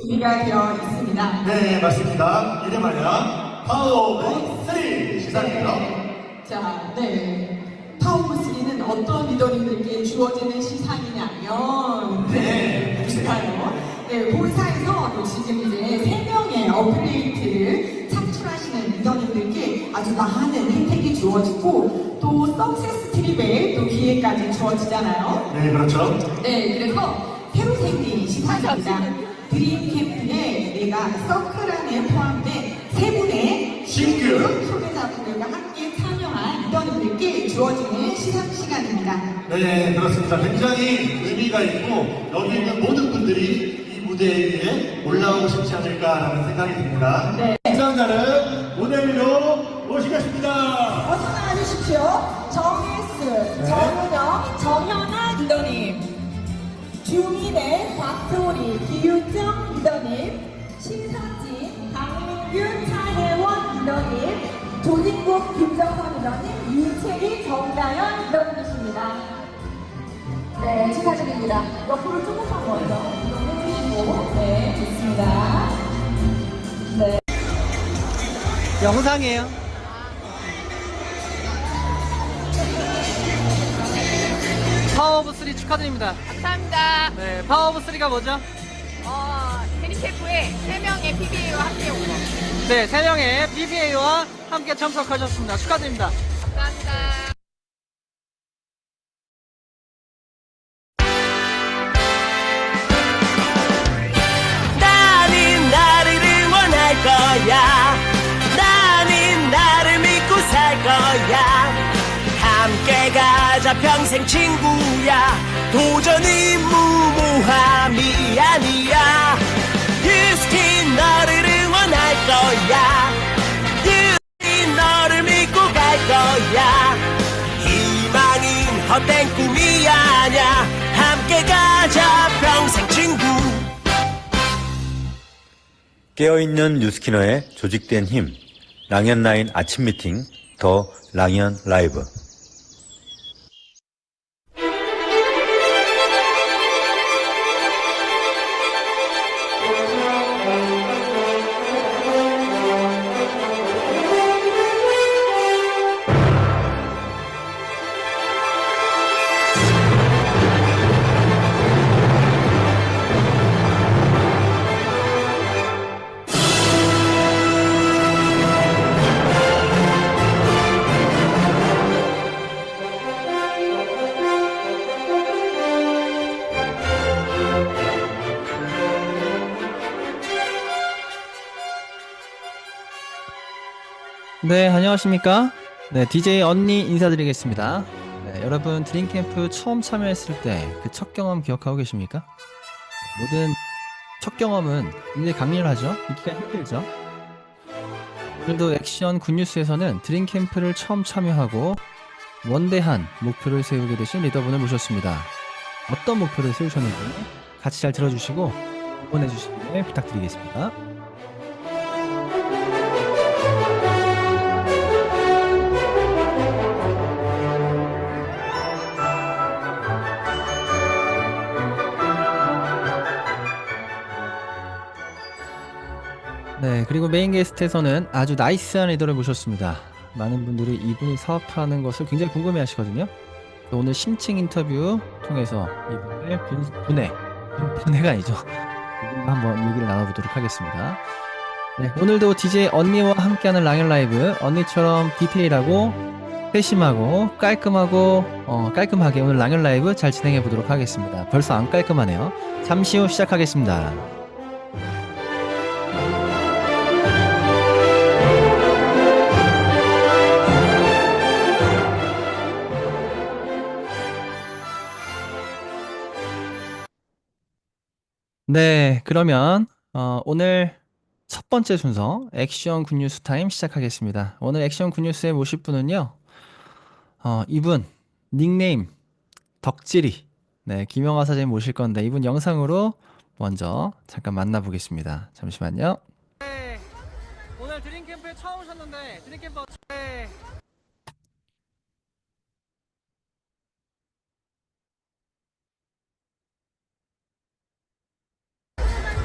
준비가 되어 있습니다. 네, 맞습니다. 이름하여 파워오브 3 시상이에요. 자, 네. 파워오브 3는 어떤 리더님들께 주어지는 시상이냐면, 볼까요? 네, 본사에서 지금 이제 3명의 어플레이트를 창출하시는 리더님들께 아주 많은 혜택이 주어지고, 또 석세스 트립에 또 기회까지 주어지잖아요. 네, 그렇죠. 네, 그래서 새로 생긴 시상입니다. 드림캠프에 내가 서클 안에 포함된 3분의 신규 초대자분들과 함께 참여한 리더님들께 주어지는 시상 시간입니다. 네, 그렇습니다. 굉장히 의미가 있고 여기 있는 모든 분들이 이 무대 위에 올라오고 싶지 않을까라는 생각이 듭니다. 네. 시상자는 무대 위로 모시겠습니다. 어서 나와주십시오. 정혜스, 정은영, 정현아 리더님, 주민의 박토리, 기윤정 리더님, 신상진, 강민균, 차혜원 리더님, 조진국, 김정선 리더님, 윤채리, 정다연 리더님이십니다. 네, 축하드립니다. 옆으로 조금만 먼저 이동해주시고, 네, 좋습니다. 네. 영상이에요. 파워오브 3 축하드립니다. 감사합니다. 네, 파워오브 3가 뭐죠? 드림캠프에 3명의 PBA와 함께 온 거. 네, 3명의 PBA와 함께 참석하셨습니다. 축하드립니다. 감사합니다. 나는 나를 응원할 거야. 나는 나를 믿고 살 거야. 함께 가자 평생 친구야. 도전은 무모함이 아니야. 유스킨 너를 응원할 거야. 유스킨 너를 믿고 갈 거야. 희망은 헛된 꿈이 아냐. 함께 가자 평생 친구. 깨어있는 뉴스키너의 조직된 힘, 랑연9 아침 미팅, 더 랑연 라이브. 네, 안녕하십니까? 네, DJ 언니 인사드리겠습니다. 네, 여러분 드림캠프 처음 참여했을 때 그 첫 경험 기억하고 계십니까? 모든 첫 경험은 굉장히 강렬하죠? 잊기가 힘들죠? 오늘도 액션 굿뉴스에서는 드림캠프를 처음 참여하고 원대한 목표를 세우게 되신 리더분을 모셨습니다. 어떤 목표를 세우셨는지 같이 잘 들어주시고 응원해 주시길 부탁드리겠습니다. 네, 그리고 메인 게스트에서는 아주 나이스한 리더를 모셨습니다. 많은 분들이 이분이 사업하는 것을 굉장히 궁금해 하시거든요. 오늘 심층 인터뷰 통해서 이분의 분해가 아니죠. 이분과 한번 얘기를 나눠보도록 하겠습니다. 네, 오늘도 DJ 언니와 함께하는 랑연 라이브, 언니처럼 디테일하고 세심하고 깔끔하게 오늘 랑연 라이브 잘 진행해 보도록 하겠습니다. 벌써 안 깔끔하네요. 잠시 후 시작하겠습니다. 네, 그러면 오늘 첫 번째 순서 액션 굿뉴스 타임 시작하겠습니다. 오늘 액션 굿뉴스에 모실 분은요, 이분 닉네임 덕질이, 네, 김영하 사장님 모실 건데 이분 영상으로 먼저 잠깐 만나보겠습니다. 잠시만요. 네, 오늘 드림캠프에 처음 오셨는데 드림캠프 어떻게?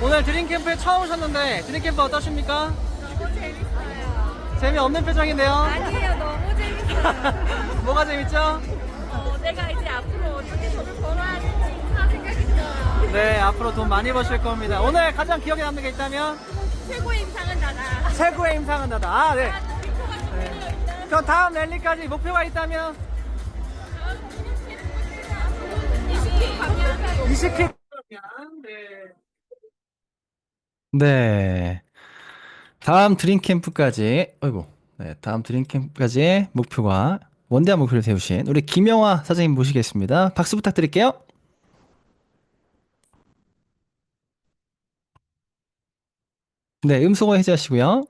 오늘 드림캠프에 처음 오셨는데 드림캠프 어떠십니까? 너무 재밌어요. 재미없는 표정인데요? 아니에요, 너무 재밌어요. 뭐가 재밌죠? 내가 이제 앞으로 어떻게 돈을 벌어야 될지 다 생각이 들어요. 네, 앞으로 돈 많이 버실 겁니다. 오늘 가장 기억에 남는 게 있다면? 최고의 임상은 나다. 최고의 임상은 나다. 아, 네. 목표가 정해져 있다. 그럼 다음 랠리까지 목표가 있다면? 20킬 방향. 20킬. 네. 다음 드림캠프까지, 어이구, 네, 다음 드림캠프까지의 목표가 원대한 목표를 세우신 우리 김영화 사장님 모시겠습니다. 박수 부탁드릴게요. 네, 음소거 해제하시고요.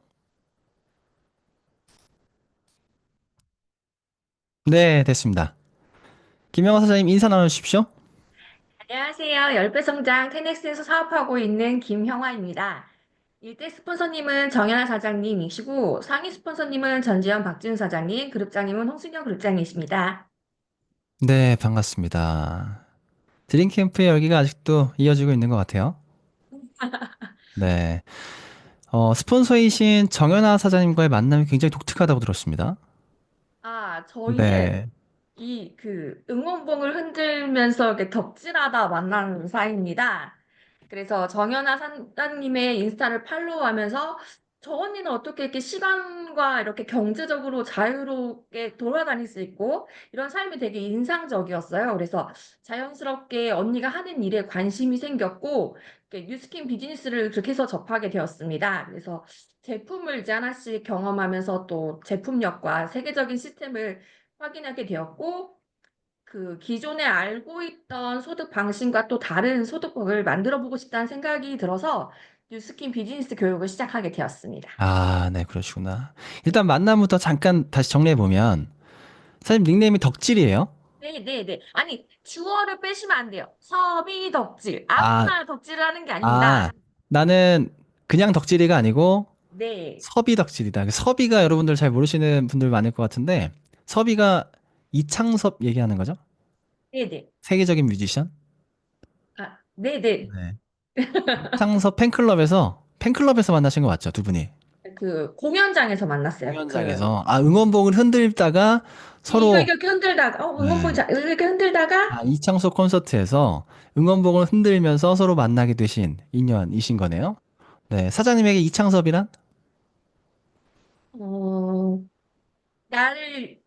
네, 됐습니다. 김영화 사장님 인사 나눠주십시오. 안녕하세요. 10배 성장 테넥스에서 사업하고 있는 김형화입니다. 일대 스폰서님은 정연아 사장님이시고 상위 스폰서님은 전지현 박지훈 사장님, 그룹장님은 홍순영 그룹장이십니다. 네, 반갑습니다. 드림캠프의 열기가 아직도 이어지고 있는 것 같아요. 네. 스폰서이신 정연아 사장님과의 만남이 굉장히 독특하다고 들었습니다. 저희는 네. 응원봉을 흔들면서 이렇게 덕질하다 만난 사이입니다. 그래서 정연아 사장님의 인스타를 팔로우하면서 저 언니는 어떻게 이렇게 시간과 이렇게 경제적으로 자유롭게 돌아다닐 수 있고 이런 삶이 되게 인상적이었어요. 그래서 자연스럽게 언니가 하는 일에 관심이 생겼고 이렇게 뉴스킨 비즈니스를 그렇게 해서 접하게 되었습니다. 그래서 제품을 이제 하나씩 경험하면서 또 제품력과 세계적인 시스템을 확인하게 되었고 그 기존에 알고 있던 소득 방식과 또 다른 소득법을 만들어 보고 싶다는 생각이 들어서 뉴스킨 비즈니스 교육을 시작하게 되었습니다. 아, 네, 그러시구나. 일단 만남부터 잠깐 다시 정리해보면, 사장님 닉네임이 덕질이에요? 네. 아니, 주어를 빼시면 안 돼요. 섭이 덕질. 아, 아무나 덕질을 하는 게 아, 아닙니다. 나는 그냥 덕질이가 아니고 네. 섭이 덕질이다. 그 섭이가 여러분들 잘 모르시는 분들 많을 것 같은데, 섭이가 이창섭 얘기하는 거죠? 네네. 세계적인 뮤지션? 네네. 네. 이창섭 팬클럽에서 만나신 거 맞죠? 두 분이. 그 공연장에서 만났어요. 공연장에서. 아, 응원봉을 흔들다가 이거 서로, 이렇게 흔들다가, 응원봉 네. 이렇게 흔들다가, 아, 이창섭 콘서트에서 응원봉을 흔들면서 서로 만나게 되신 인연이신 거네요. 네, 사장님에게 이창섭이란? 어, 나를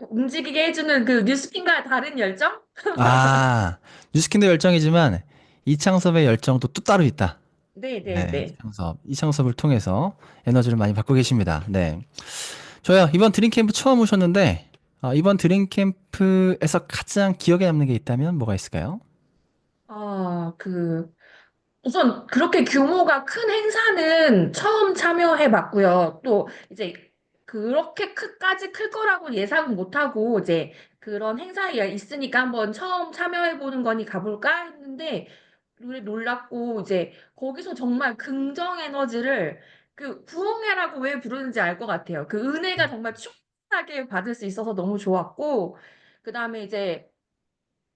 움직이게 해주는 그 뉴스킨과 다른 열정? 아, 뉴스킨도 열정이지만 이창섭의 열정도 또 따로 있다. 네, 네네네. 이창섭을 통해서 에너지를 많이 받고 계십니다. 네, 저요 이번 드림캠프 처음 오셨는데 이번 드림캠프에서 가장 기억에 남는 게 있다면 뭐가 있을까요? 아, 우선 그렇게 규모가 큰 행사는 처음 참여해 봤고요. 또 이제 그렇게 크까지 클 거라고 예상은 못하고 이제 그런 행사에 있으니까 한번 처음 참여해 보는 거니 가볼까 했는데 놀랐고 이제 거기서 정말 긍정 에너지를 그 부흥회라고 왜 부르는지 알 것 같아요. 그 은혜가 정말 충분하게 받을 수 있어서 너무 좋았고 그다음에 이제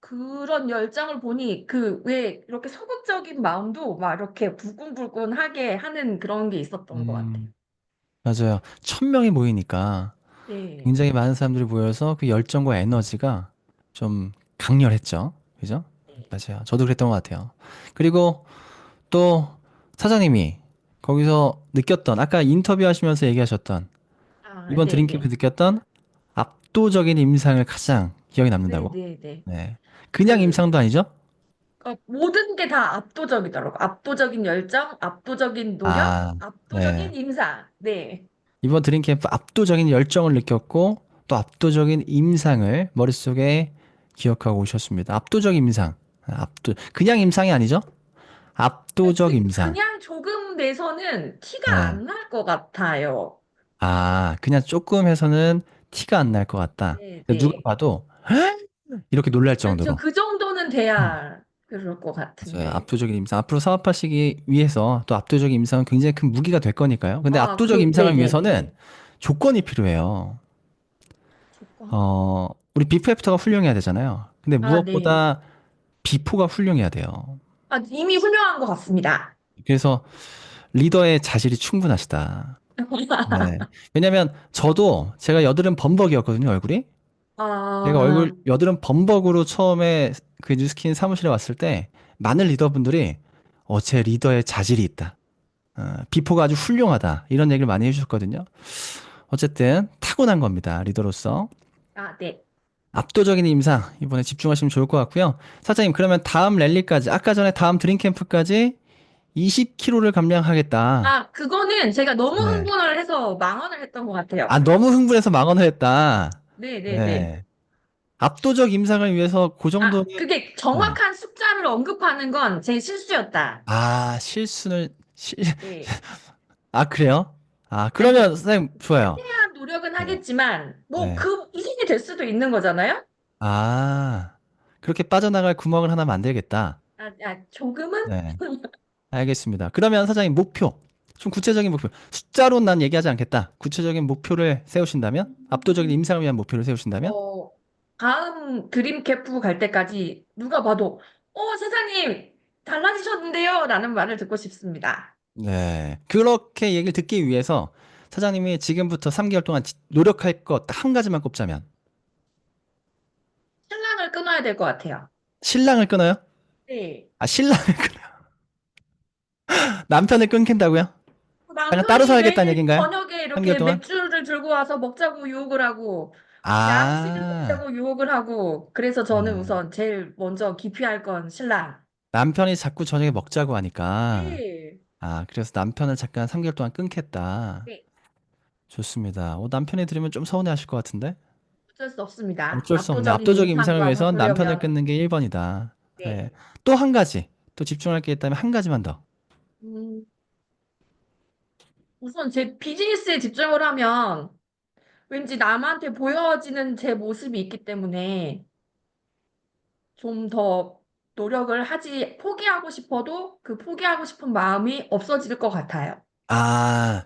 그런 열정을 보니 그 왜 이렇게 소극적인 마음도 막 이렇게 불끈불끈하게 하는 그런 게 있었던 것 같아요. 맞아요. 1000명이 모이니까 네. 굉장히 많은 사람들이 모여서 그 열정과 에너지가 좀 강렬했죠. 그죠? 네. 맞아요. 저도 그랬던 것 같아요. 그리고 또 사장님이 거기서 느꼈던, 아까 인터뷰하시면서 얘기하셨던, 이번 드림캠프 네네. 느꼈던 압도적인 임상을 가장 기억에 남는다고? 네네네. 네. 그냥 그, 임상도 아니죠? 모든 게 다 압도적이더라고. 압도적인 열정, 압도적인 노력, 아, 네. 압도적인 임상. 네. 이번 드림캠프 압도적인 열정을 느꼈고, 또 압도적인 임상을 머릿속에 기억하고 오셨습니다. 압도적 임상. 그냥 임상이 아니죠? 압도적 임상. 그냥 조금 내서는 티가 네. 안 날 것 같아요. 아, 그냥 조금 해서는 티가 안 날 것 같다. 누가 네네. 봐도 이렇게 놀랄 저 정도로. 그 정도는 음. 돼야 그럴 것 맞아요. 같은데. 압도적인 임상. 앞으로 사업하시기 위해서 또 압도적인 임상은 굉장히 큰 무기가 될 거니까요. 근데 압도적 임상을 네네. 위해서는 조건이 필요해요. 조건. 우리 비포 애프터가 훌륭해야 되잖아요. 근데 네. 무엇보다 비포가 훌륭해야 돼요. 이미 훌륭한 것 같습니다. 그래서 리더의 자질이 충분하시다. 네. 왜냐면 저도 제가 여드름 범벅이었거든요, 얼굴이. 제가 아, 얼굴 여드름 범벅으로 처음에 그 뉴스킨 사무실에 왔을 때 많은 리더분들이 제 리더의 자질이 있다. 비포가 아주 훌륭하다. 이런 얘기를 많이 해주셨거든요. 어쨌든 타고난 겁니다. 리더로서. 네. 압도적인 임상 이번에 집중하시면 좋을 것 같고요. 사장님 그러면 다음 랠리까지 아까 전에 다음 드림캠프까지 20kg를 감량하겠다. 그거는 제가 너무 네. 흥분을 해서 망언을 했던 것 같아요. 아 너무 흥분해서 망언을 했다. 네네네. 네. 압도적 임상을 위해서 그 정도는 그게 네. 정확한 숫자를 언급하는 건 제 실수였다. 아 실수는 네. 아 그래요? 아 아니, 그러면 선생님 좋아요. 최대한 노력은 네. 하겠지만, 뭐, 네. 이식이 될 수도 있는 거잖아요? 아 그렇게 빠져나갈 구멍을 하나 만들겠다. 조금은? 네. 알겠습니다. 그러면 사장님 목표. 좀 구체적인 목표. 숫자로 난 얘기하지 않겠다. 구체적인 목표를 세우신다면? 압도적인 임상을 위한 목표를 세우신다면? 어, 다음 드림 캠프 갈 때까지 누가 봐도, 사장님, 달라지셨는데요? 라는 말을 듣고 싶습니다. 네. 그렇게 얘기를 듣기 위해서 사장님이 지금부터 3개월 동안 노력할 것 딱 한 가지만 꼽자면 신랑을 끊어야 될 것 같아요. 신랑을 끊어요? 네. 아, 신랑을 끊어요. 남편을 끊긴다고요? 그냥 따로 남편이 살겠다는 매일 얘기인가요? 저녁에 3개월 이렇게 동안? 맥주를 들고 와서 먹자고 유혹을 하고, 양식을 아, 먹자고 유혹을 하고, 그래서 저는 네. 우선 제일 먼저 기피할 건 신랑. 남편이 자꾸 저녁에 먹자고 하니까 네. 그래서 남편을 잠깐 3개월 동안 끊겠다. 네. 좋습니다. 남편이 들으면 좀 서운해 하실 것 같은데? 어쩔 수 없습니다. 어쩔 수 없네. 압도적인 압도적인 임상을 임상과 위해서 남편을 바꾸려면, 끊는 게 1번이다. 네. 네. 또 한 가지. 또 집중할 게 있다면 한 가지만 더. 음, 우선 제 비즈니스에 집중을 하면 왠지 남한테 보여지는 제 모습이 있기 때문에 좀 더 노력을 포기하고 싶어도 그 포기하고 싶은 마음이 없어질 것 같아요.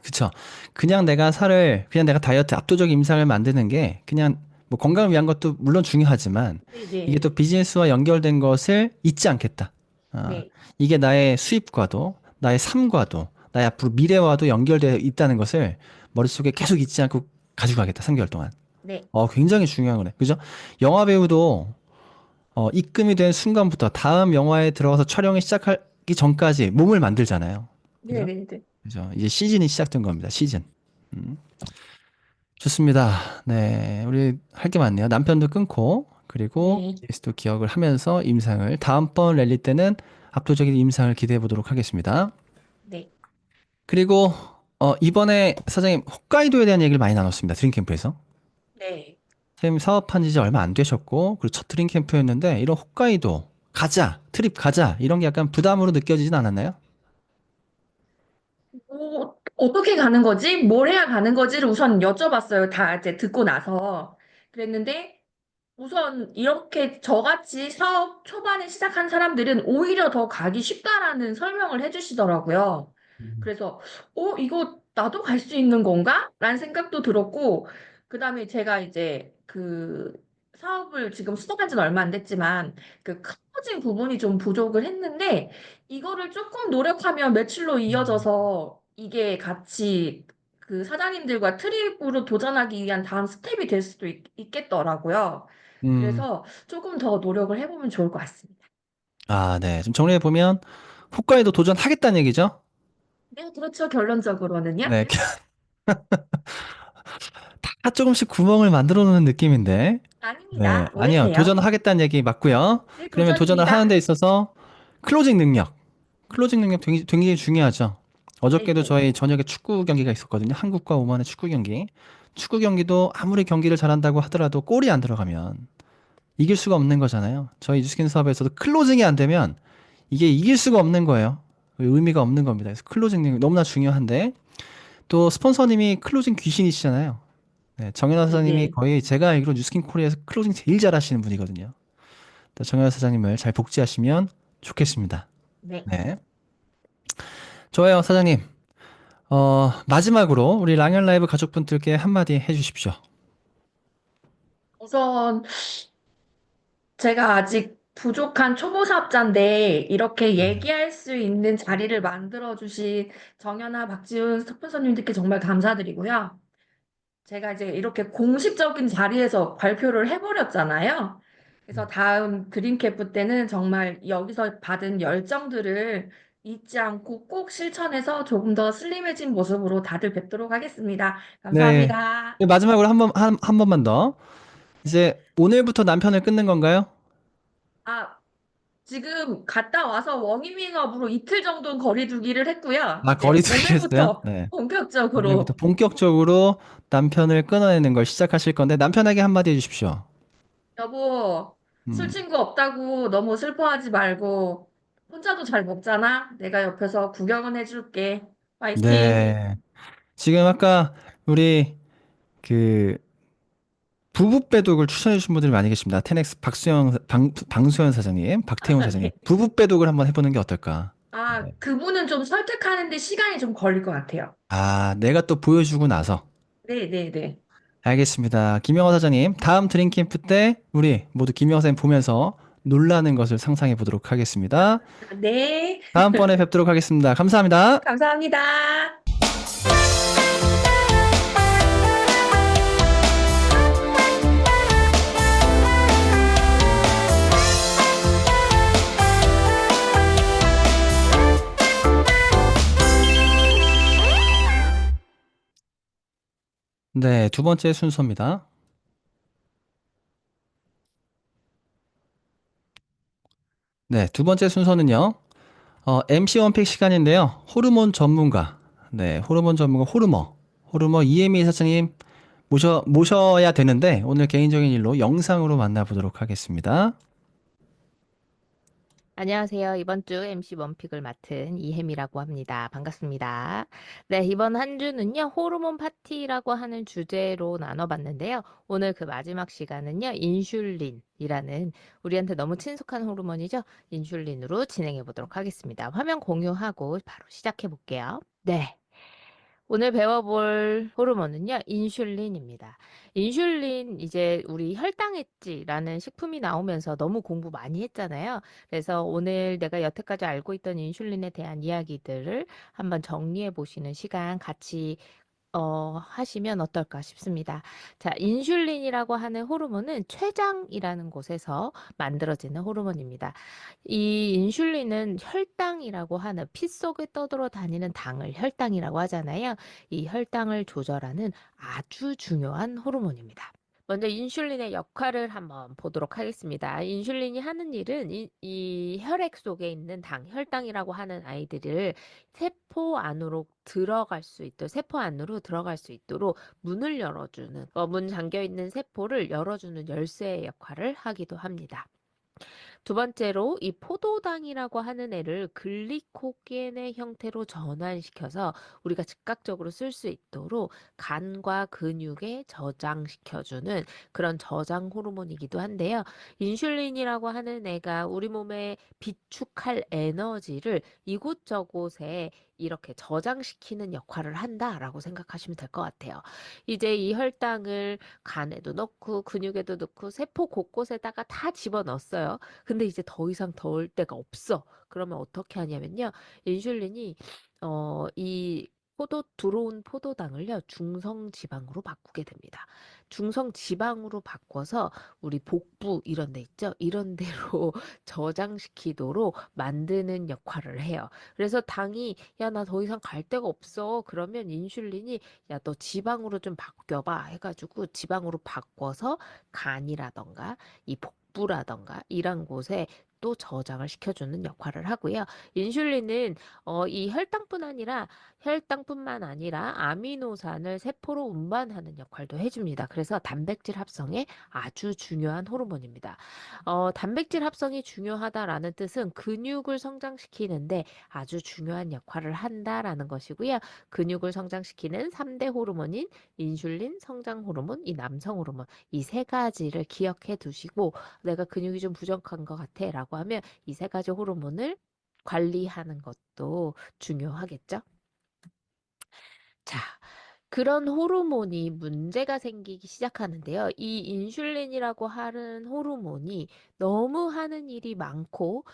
그쵸. 그냥 내가 다이어트 압도적 임상을 만드는 게 그냥 뭐 건강을 위한 것도 물론 중요하지만 이게 네네. 또 비즈니스와 연결된 것을 잊지 않겠다. 아, 네. 이게 나의 수입과도, 나의 삶과도, 나의 앞으로 미래와도 연결되어 있다는 것을 머릿속에 계속 잊지 않고 가지고 가겠다. 3개월 동안. 네. 굉장히 중요한 거네. 그죠? 영화 배우도 입금이 된 순간부터 다음 영화에 들어가서 촬영이 시작하기 전까지 몸을 만들잖아요. 그죠? 네네네. 그죠? 이제 시즌이 시작된 겁니다. 시즌. 음. 좋습니다. 네. 우리 할 게 많네요. 남편도 끊고, 그리고 네. 예스도 기억을 하면서 임상을, 다음번 랠리 때는 압도적인 임상을 기대해 보도록 하겠습니다. 네. 그리고, 이번에 사장님, 홋카이도에 대한 얘기를 많이 나눴습니다. 드림캠프에서. 네. 선생님 사업한 지 이제 얼마 안 되셨고, 그리고 첫 드림캠프였는데, 이런 홋카이도, 가자, 트립 가자, 이런 게 약간 부담으로 느껴지진 않았나요? 어떻게 가는 거지? 뭘 해야 가는 거지를 우선 여쭤봤어요. 다 이제 듣고 나서. 그랬는데, 우선 이렇게 저같이 사업 초반에 시작한 사람들은 오히려 더 가기 쉽다라는 설명을 해주시더라고요. 그래서, 이거 나도 갈 수 있는 건가? 라는 생각도 들었고, 그 다음에 제가 이제 그 사업을 지금 시작한 지는 얼마 안 됐지만, 그 클로징 부분이 좀 부족을 했는데, 이거를 조금 노력하면 매출로 이어져서 이게 같이 그 사장님들과 트립으로 도전하기 위한 다음 스텝이 될 수도 있겠더라고요. 음, 그래서 조금 더 노력을 해보면 좋을 것 같습니다. 네. 좀 정리해 보면, 홋카이도 도전하겠다는 얘기죠? 네, 그렇죠. 결론적으로는요. 네. 다 조금씩 구멍을 만들어 놓는 느낌인데. 네. 아닙니다. 아니요. 오해세요. 도전하겠다는 얘기 맞고요. 네, 그러면 도전을 하는 도전입니다. 데 있어서 클로징 능력. 클로징 능력 굉장히 중요하죠. 어저께도 네네. 저희 저녁에 축구 경기가 있었거든요. 한국과 오만의 축구 경기. 축구 경기도 아무리 경기를 잘한다고 하더라도 골이 안 들어가면 이길 수가 없는 거잖아요. 저희 뉴스킨 사업에서도 클로징이 안 되면 이게 이길 수가 없는 거예요. 의미가 없는 겁니다. 그래서 클로징 능력 너무나 중요한데 또 스폰서님이 클로징 귀신이시잖아요. 네, 정연아 사장님이 네네. 거의 제가 알기로 뉴스킨 코리아에서 클로징 제일 잘하시는 분이거든요. 정연아 사장님을 잘 복지하시면 좋겠습니다. 네. 네. 좋아요, 사장님. 마지막으로 우리 랑연 라이브 가족분들께 한마디 해주십시오. 우선 제가 아직 부족한 초보 사업자인데 이렇게 얘기할 수 있는 자리를 만들어주신 정연아, 박지훈 스폰서님들께 정말 감사드리고요. 제가 이제 이렇게 공식적인 자리에서 발표를 해버렸잖아요. 그래서 다음 드림캠프 때는 정말 여기서 받은 열정들을 잊지 않고 꼭 실천해서 조금 더 슬림해진 모습으로 다들 뵙도록 하겠습니다. 네. 감사합니다. 네, 마지막으로 한 번만 더. 이제 오늘부터 남편을 끊는 건가요? 아, 지금 갔다 와서 워밍업으로 이틀 정도는 거리두기를 했고요. 아, 이제 거리두기 했어요? 오늘부터 네. 오늘부터 본격적으로 본격적으로 남편을 끊어내는 걸 시작하실 건데 남편에게 한마디 해주십시오. 여보, 술 음. 친구 없다고 너무 슬퍼하지 말고 혼자도 잘 먹잖아. 내가 옆에서 구경은 해줄게. 화이팅! 네. 지금 아까 우리 그 부부 빼독을 추천해 주신 분들이 많이 계십니다. 테넥스 방수현 사장님, 박태훈 사장님. 네. 부부 빼독을 한번 해보는 게 어떨까? 아, 네. 그분은 좀 설득하는데 시간이 좀 걸릴 것 같아요. 아, 내가 또 보여주고 나서. 네네네. 알겠습니다. 김영호 사장님, 다음 드림캠프 때 우리 모두 김영호 사장님 보면서 놀라는 것을 상상해 보도록 하겠습니다. 네, 다음번에 뵙도록 하겠습니다. 감사합니다. 감사합니다. 네, 두 번째 순서입니다. 네, 두 번째 순서는요. MC 원픽 시간인데요. 호르몬 전문가. 네, 호르몬 전문가 호르머 이혜미 사장님 모셔야 되는데 오늘 개인적인 일로 영상으로 만나보도록 하겠습니다. 안녕하세요. 이번 주 MC 원픽을 맡은 이혜미라고 합니다. 반갑습니다. 네, 이번 한 주는요, 호르몬 파티라고 하는 주제로 나눠봤는데요. 오늘 그 마지막 시간은요, 인슐린이라는 우리한테 너무 친숙한 호르몬이죠. 인슐린으로 진행해 보도록 하겠습니다. 화면 공유하고 바로 시작해 볼게요. 네. 오늘 배워볼 호르몬은요, 인슐린입니다. 인슐린, 이제 우리 혈당했지라는 식품이 나오면서 너무 공부 많이 했잖아요. 그래서 오늘 내가 여태까지 알고 있던 인슐린에 대한 이야기들을 한번 정리해 보시는 시간 같이 하시면 어떨까 싶습니다. 자, 인슐린이라고 하는 호르몬은 췌장이라는 곳에서 만들어지는 호르몬입니다. 이 인슐린은 혈당이라고 하는 피 속에 떠돌아 다니는 당을 혈당이라고 하잖아요. 이 혈당을 조절하는 아주 중요한 호르몬입니다. 먼저 인슐린의 역할을 한번 보도록 하겠습니다. 인슐린이 하는 일은 이 혈액 속에 있는 당, 혈당이라고 하는 아이들을 세포 안으로 들어갈 수 있도록, 세포 안으로 들어갈 수 있도록 문을 열어주는, 문 잠겨 있는 세포를 열어주는 열쇠의 역할을 하기도 합니다. 두 번째로 이 포도당이라고 하는 애를 글리코겐의 형태로 전환시켜서 우리가 즉각적으로 쓸 수 있도록 간과 근육에 저장시켜주는 그런 저장 호르몬이기도 한데요. 인슐린이라고 하는 애가 우리 몸에 비축할 에너지를 이곳저곳에 이렇게 저장시키는 역할을 한다라고 생각하시면 될 것 같아요. 이제 이 혈당을 간에도 넣고 근육에도 넣고 세포 곳곳에다가 다 집어넣었어요. 근데 이제 더 이상 덜 데가 없어. 그러면 어떻게 하냐면요. 인슐린이 이 들어온 포도당을요, 중성 지방으로 바꾸게 됩니다. 중성 지방으로 바꿔서 우리 복부 이런 데 있죠? 이런 데로 저장시키도록 만드는 역할을 해요. 그래서 당이, 야, 나 더 이상 갈 데가 없어. 그러면 인슐린이, 야, 너 지방으로 좀 바뀌어봐. 해가지고 지방으로 바꿔서 간이라던가 이 복부라던가 이런 곳에 또 저장을 시켜주는 역할을 하고요. 인슐린은 이 혈당뿐만 아니라 아미노산을 세포로 운반하는 역할도 해줍니다. 그래서 단백질 합성에 아주 중요한 호르몬입니다. 단백질 합성이 중요하다라는 뜻은 근육을 성장시키는데 아주 중요한 역할을 한다라는 것이고요. 근육을 성장시키는 3대 호르몬인 인슐린, 성장 호르몬, 이 남성 호르몬, 이 세 가지를 기억해 두시고 내가 근육이 좀 부족한 것 같아 라고 하면 이 세 가지 호르몬을 관리하는 것도 중요하겠죠. 자, 그런 호르몬이 문제가 생기기 시작하는데요. 이 인슐린이라고 하는 호르몬이 너무 하는 일이 많고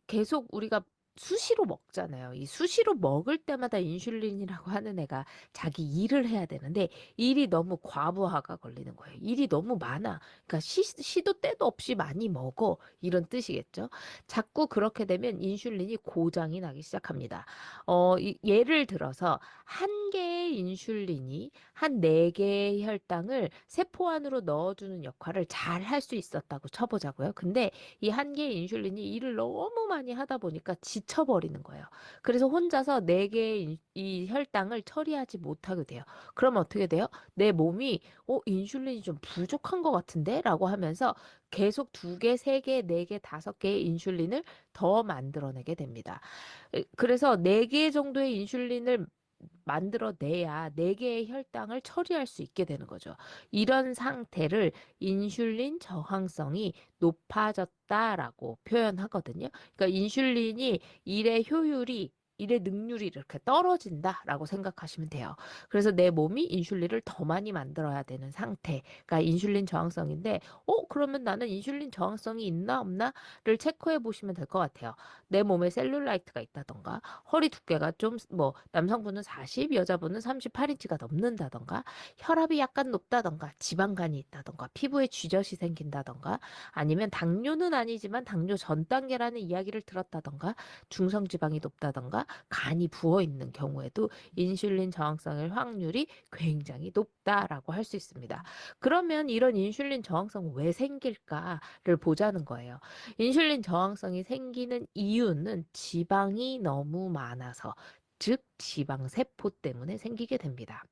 계속 우리가 수시로 먹잖아요. 이 수시로 먹을 때마다 인슐린이라고 하는 애가 자기 일을 해야 되는데 일이 너무 과부하가 걸리는 거예요. 일이 너무 많아. 그러니까 시도 때도 없이 많이 먹어. 이런 뜻이겠죠. 자꾸 그렇게 되면 인슐린이 고장이 나기 시작합니다. 예를 들어서 한 개의 인슐린이 한 네 개의 혈당을 세포 안으로 넣어주는 역할을 잘 할 수 있었다고 쳐보자고요. 근데 이 한 개의 인슐린이 일을 너무 많이 하다 보니까 지쳐버리는 거예요. 그래서 혼자서 네 개의 이 혈당을 처리하지 못하게 돼요. 그러면 어떻게 돼요? 내 몸이 인슐린이 좀 부족한 것 같은데? 라고 하면서 계속 두 개, 세 개, 네 개, 다섯 개의 인슐린을 더 만들어내게 됩니다. 그래서 네 개 정도의 인슐린을 만들어내야 네 개의 혈당을 처리할 수 있게 되는 거죠. 이런 상태를 인슐린 저항성이 높아졌다라고 표현하거든요. 그러니까 인슐린이 일의 능률이 이렇게 떨어진다라고 생각하시면 돼요. 그래서 내 몸이 인슐린을 더 많이 만들어야 되는 상태가 인슐린 저항성인데, 그러면 나는 인슐린 저항성이 있나 없나를 체크해 보시면 될 것 같아요. 내 몸에 셀룰라이트가 있다던가, 허리 두께가 좀, 남성분은 40, 여자분은 38인치가 넘는다던가, 혈압이 약간 높다던가, 지방간이 있다던가, 피부에 쥐젖이 생긴다던가, 아니면 당뇨는 아니지만 당뇨 전 단계라는 이야기를 들었다던가, 중성지방이 높다던가, 간이 부어 있는 경우에도 인슐린 저항성의 확률이 굉장히 높다라고 할 수 있습니다. 그러면 이런 인슐린 저항성 왜 생길까를 보자는 거예요. 인슐린 저항성이 생기는 이유는 지방이 너무 많아서, 즉 지방세포 때문에 생기게 됩니다.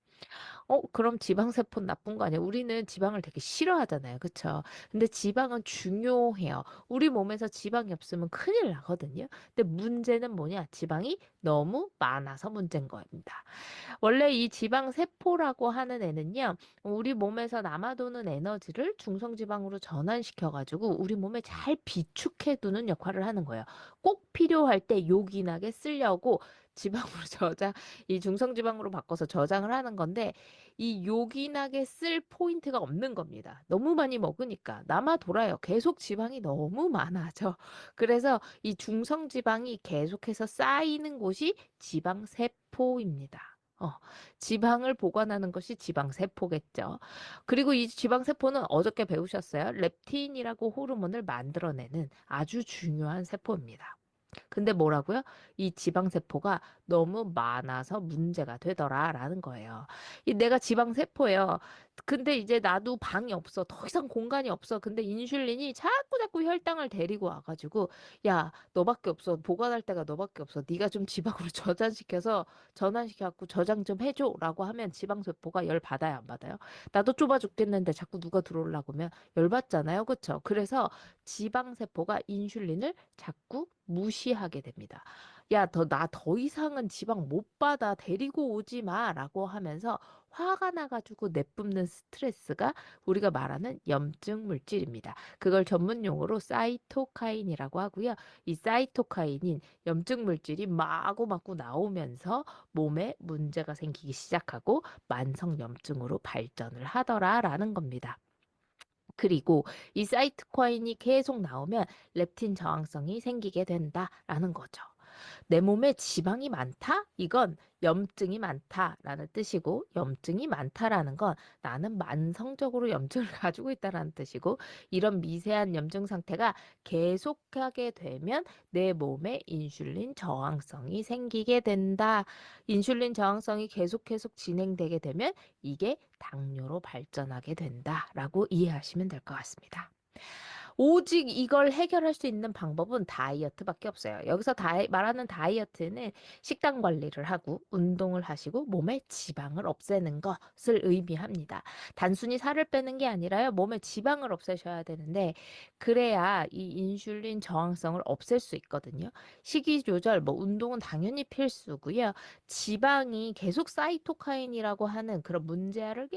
그럼 지방세포는 나쁜 거 아니야? 우리는 지방을 되게 싫어하잖아요. 그쵸? 근데 지방은 중요해요. 우리 몸에서 지방이 없으면 큰일 나거든요. 근데 문제는 뭐냐? 지방이 너무 많아서 문제인 겁니다. 원래 이 지방세포라고 하는 애는요, 우리 몸에서 남아도는 에너지를 중성지방으로 전환시켜가지고 우리 몸에 잘 비축해두는 역할을 하는 거예요. 꼭 필요할 때 요긴하게 쓰려고 지방으로 이 중성지방으로 바꿔서 저장을 하는 건데, 이 요긴하게 쓸 포인트가 없는 겁니다. 너무 많이 먹으니까 남아 돌아요. 계속 지방이 너무 많아져. 그래서 이 중성지방이 계속해서 쌓이는 곳이 지방세포입니다. 지방을 보관하는 것이 지방세포겠죠. 그리고 이 지방세포는 어저께 배우셨어요. 렙틴이라고 호르몬을 만들어내는 아주 중요한 세포입니다. 근데 뭐라고요? 이 지방세포가 너무 많아서 문제가 되더라라는 거예요. 내가 지방세포예요. 근데 이제 나도 방이 없어. 더 이상 공간이 없어. 근데 인슐린이 자꾸 혈당을 데리고 와가지고, 야, 너밖에 없어. 보관할 데가 너밖에 없어. 네가 좀 지방으로 전환시켜갖고 저장 좀 해줘라고 하면 지방세포가 열 받아요, 안 받아요? 나도 좁아 죽겠는데 자꾸 누가 들어오려고 하면 열 받잖아요, 그렇죠? 그래서 지방세포가 인슐린을 자꾸 무시하게 됩니다. 야, 나 더 이상은 지방 못 받아. 데리고 오지 마. 라고 하면서 화가 나가지고 내뿜는 스트레스가 우리가 말하는 염증 물질입니다. 그걸 전문 용어로 사이토카인이라고 하고요. 이 사이토카인인 염증 물질이 마구마구 나오면서 몸에 문제가 생기기 시작하고 만성 염증으로 발전을 하더라라는 겁니다. 그리고 이 사이토카인이 계속 나오면 렙틴 저항성이 생기게 된다라는 거죠. 내 몸에 지방이 많다? 이건 염증이 많다라는 뜻이고, 염증이 많다라는 건 나는 만성적으로 염증을 가지고 있다라는 뜻이고, 이런 미세한 염증 상태가 계속하게 되면 내 몸에 인슐린 저항성이 생기게 된다. 인슐린 저항성이 계속 진행되게 되면 이게 당뇨로 발전하게 된다라고 이해하시면 될 것 같습니다. 오직 이걸 해결할 수 있는 방법은 다이어트밖에 없어요. 여기서 말하는 다이어트는 식단 관리를 하고 운동을 하시고 몸에 지방을 없애는 것을 의미합니다. 단순히 살을 빼는 게 아니라요. 몸에 지방을 없애셔야 되는데, 그래야 이 인슐린 저항성을 없앨 수 있거든요. 식이 조절, 운동은 당연히 필수고요. 지방이 계속 사이토카인이라고 하는 그런 문제아를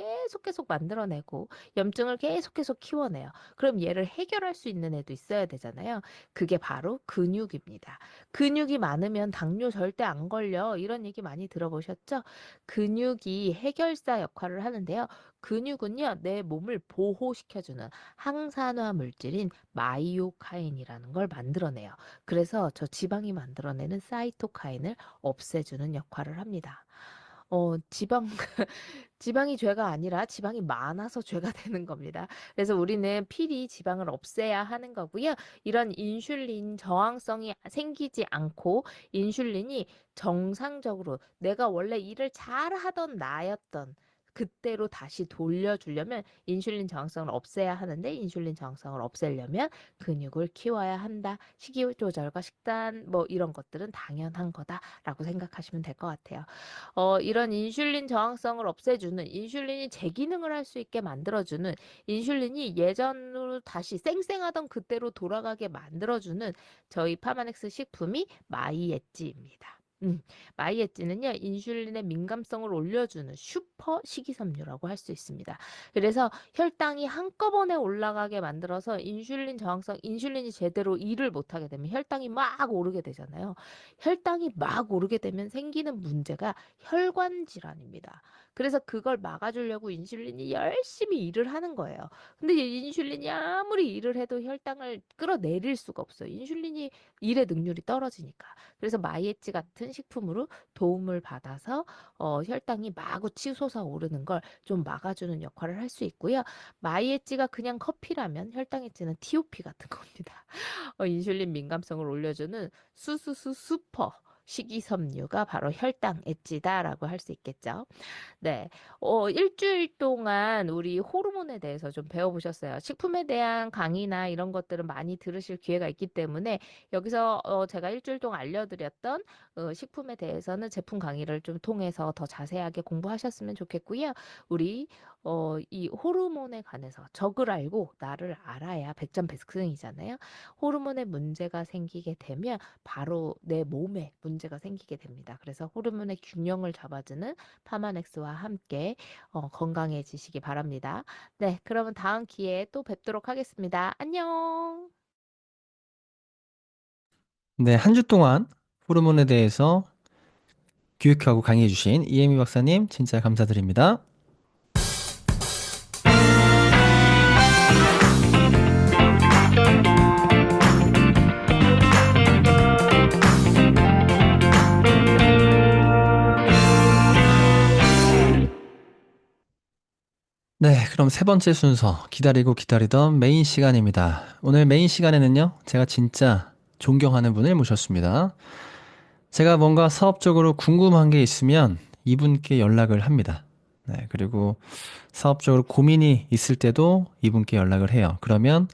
계속 만들어내고 염증을 계속 키워내요. 그럼 얘를 해결할 흡연할 수 있는 애도 있어야 되잖아요. 그게 바로 근육입니다. 근육이 많으면 당뇨 절대 안 걸려. 이런 얘기 많이 들어보셨죠? 근육이 해결사 역할을 하는데요. 근육은요, 내 몸을 보호시켜주는 항산화 물질인 마이오카인이라는 걸 만들어내요. 그래서 저 지방이 만들어내는 사이토카인을 없애주는 역할을 합니다. 지방, 지방이 죄가 아니라 지방이 많아서 죄가 되는 겁니다. 그래서 우리는 필히 지방을 없애야 하는 거고요. 이런 인슐린 저항성이 생기지 않고 인슐린이 정상적으로 내가 원래 일을 잘 하던 나였던 그때로 다시 돌려주려면 인슐린 저항성을 없애야 하는데 인슐린 저항성을 없애려면 근육을 키워야 한다. 식이 조절과 식단 뭐 이런 것들은 당연한 거다라고 생각하시면 될 것 같아요. 이런 인슐린 저항성을 없애주는 인슐린이 제 기능을 할 수 있게 만들어주는 인슐린이 예전으로 다시 쌩쌩하던 그때로 돌아가게 만들어주는 저희 파마넥스 식품이 마이엣지입니다. 마이엣지는요, 인슐린의 민감성을 올려주는 슈퍼 식이섬유라고 할 수 있습니다. 그래서 혈당이 한꺼번에 올라가게 만들어서 인슐린이 제대로 일을 못하게 되면 혈당이 막 오르게 되잖아요. 혈당이 막 오르게 되면 생기는 문제가 혈관 질환입니다. 그래서 그걸 막아주려고 인슐린이 열심히 일을 하는 거예요. 근데 이 인슐린이 아무리 일을 해도 혈당을 끌어내릴 수가 없어요. 인슐린이 일의 능률이 떨어지니까. 그래서 마이엣지 같은 식품으로 도움을 받아서 혈당이 마구 치솟아 오르는 걸 좀 막아주는 역할을 할 수 있고요. 마이엣지가 그냥 커피라면 혈당엣지는 TOP 같은 겁니다. 인슐린 민감성을 올려주는 수수수 슈퍼 식이섬유가 바로 혈당 엣지다라고 할 수 있겠죠. 네. 일주일 동안 우리 호르몬에 대해서 좀 배워보셨어요. 식품에 대한 강의나 이런 것들은 많이 들으실 기회가 있기 때문에 여기서 제가 일주일 동안 알려드렸던 식품에 대해서는 제품 강의를 좀 통해서 더 자세하게 공부하셨으면 좋겠고요. 우리 이 호르몬에 관해서 적을 알고 나를 알아야 백전백승이잖아요. 호르몬에 문제가 생기게 되면 바로 내 몸에 문제가 생기게 됩니다. 그래서 호르몬의 균형을 잡아주는 파마넥스와 함께 건강해지시기 바랍니다. 네, 그러면 다음 기회에 또 뵙도록 하겠습니다. 안녕. 네, 한 주 동안 호르몬에 대해서 교육하고 강의해주신 이혜미 박사님 진짜 감사드립니다. 네, 그럼 세 번째 순서 기다리고 기다리던 메인 시간입니다. 오늘 메인 시간에는요, 제가 진짜 존경하는 분을 모셨습니다. 제가 뭔가 사업적으로 궁금한 게 있으면 이분께 연락을 합니다. 네, 그리고 사업적으로 고민이 있을 때도 이분께 연락을 해요. 그러면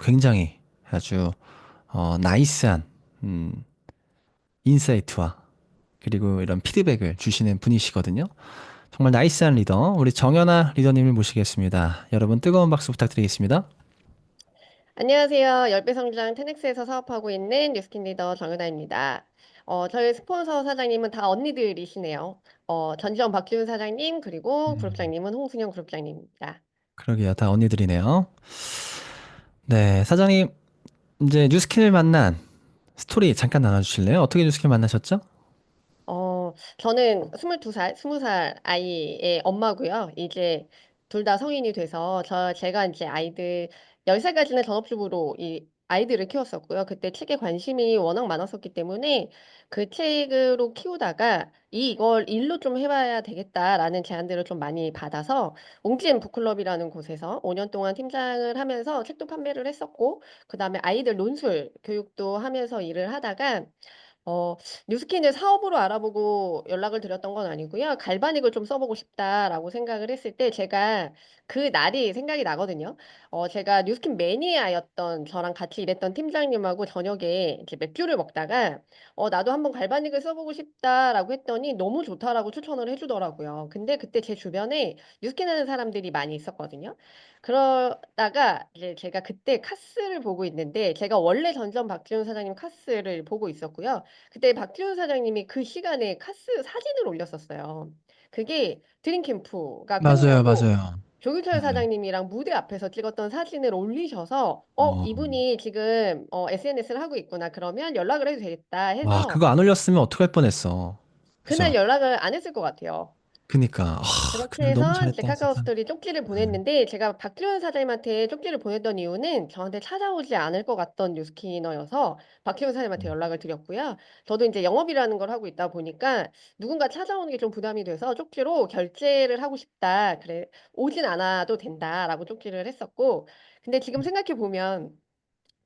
굉장히 아주 나이스한 인사이트와 그리고 이런 피드백을 주시는 분이시거든요. 정말 나이스한 리더, 우리 정연아 리더님을 모시겠습니다. 여러분 뜨거운 박수 부탁드리겠습니다. 안녕하세요. 10배 성장 테넥스에서 사업하고 있는 뉴스킨 리더 정은아입니다. 저희 스폰서 사장님은 다 언니들이시네요. 전지현 박지훈 사장님, 그리고 그룹장님은 홍순영 그룹장님입니다. 그러게요. 다 언니들이네요. 네, 사장님, 이제 뉴스킨을 만난 스토리 잠깐 나눠주실래요? 어떻게 뉴스킨 만나셨죠? 저는 22살, 20살 아이의 엄마고요. 이제 둘 다 성인이 돼서 제가 이제 아이들 10살까지는 전업주부로 이 아이들을 키웠었고요. 그때 책에 관심이 워낙 많았었기 때문에 그 책으로 키우다가 이걸 일로 좀 해봐야 되겠다라는 제안들을 좀 많이 받아서 옹진 북클럽이라는 곳에서 5년 동안 팀장을 하면서 책도 판매를 했었고, 그다음에 아이들 논술 교육도 하면서 일을 하다가 어 뉴스킨을 사업으로 알아보고 연락을 드렸던 건 아니고요. '갈바닉을 좀 써 보고 싶다.'라고 생각을 했을 때 제가 그 날이 생각이 나거든요. 제가 뉴스킨 매니아였던 저랑 같이 일했던 팀장님하고 저녁에 이제 맥주를 먹다가 "나도 한번 갈바닉을 써 보고 싶다."라고 했더니 "너무 좋다."라고 추천을 해 주더라고요. 근데 그때 제 주변에 뉴스킨 하는 사람들이 많이 있었거든요. 그러다가 이제 제가 그때 카스를 보고 있는데, 제가 원래 전전 박지훈 사장님 카스를 보고 있었고요. 그때 박지훈 사장님이 그 시간에 카스 사진을 올렸었어요. 그게 드림캠프가 맞아요, 끝나고 맞아요. 조규철 네. 사장님이랑 무대 앞에서 찍었던 사진을 올리셔서 어. 이분이 지금 SNS를 하고 있구나. 그러면 연락을 해도 되겠다 와, 해서 그거 안 올렸으면 어떡할 뻔했어. 그날 그죠? 연락을 안 했을 것 같아요. 그니까. 그렇게 그날 너무 해서 이제 잘했다, 카카오 진짜. 스토리 쪽지를 네. 보냈는데 제가 박지훈 사장님한테 쪽지를 보냈던 이유는 저한테 찾아오지 않을 것 같던 뉴스키너여서 박지훈 사장님한테 연락을 드렸고요. 저도 이제 영업이라는 걸 하고 있다 보니까 누군가 찾아오는 게 좀 부담이 돼서 쪽지로 결제를 하고 싶다. 그래, 오진 않아도 된다라고 쪽지를 했었고. 근데 지금 생각해 보면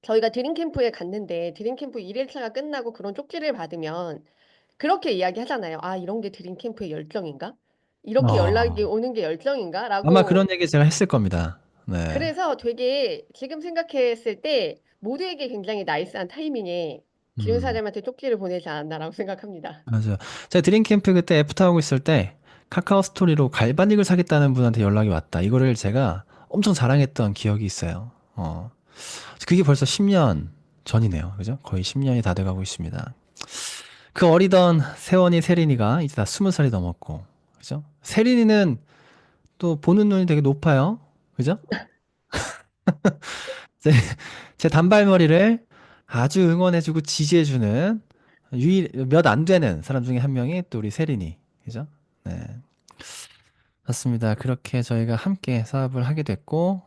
저희가 드림캠프에 갔는데 드림캠프 1일차가 끝나고 그런 쪽지를 받으면 그렇게 이야기하잖아요. "아 이런 게 드림 캠프의 열정인가? 이렇게 연락이 어. 오는 게 아마 열정인가?"라고 그런 얘기 제가 했을 겁니다. 네. 그래서 되게 지금 생각했을 때 모두에게 굉장히 나이스한 타이밍에 지훈 음. 사장님한테 쪽지를 보내지 않았나라고 생각합니다. 맞아요. 제가 드림캠프 그때 애프터 하고 있을 때 카카오 스토리로 갈바닉을 사겠다는 분한테 연락이 왔다. 이거를 제가 엄청 자랑했던 기억이 있어요. 그게 벌써 10년 전이네요. 그죠? 거의 10년이 다 돼가고 있습니다. 그 어리던 세원이 세린이가 이제 다 20살이 넘었고, 그죠? 세린이는 또 보는 눈이 되게 높아요. 그죠? 제, 제 단발머리를 아주 응원해주고 지지해주는 몇 안 되는 사람 중에 한 명이 또 우리 세린이. 그죠? 네. 맞습니다. 그렇게 저희가 함께 사업을 하게 됐고,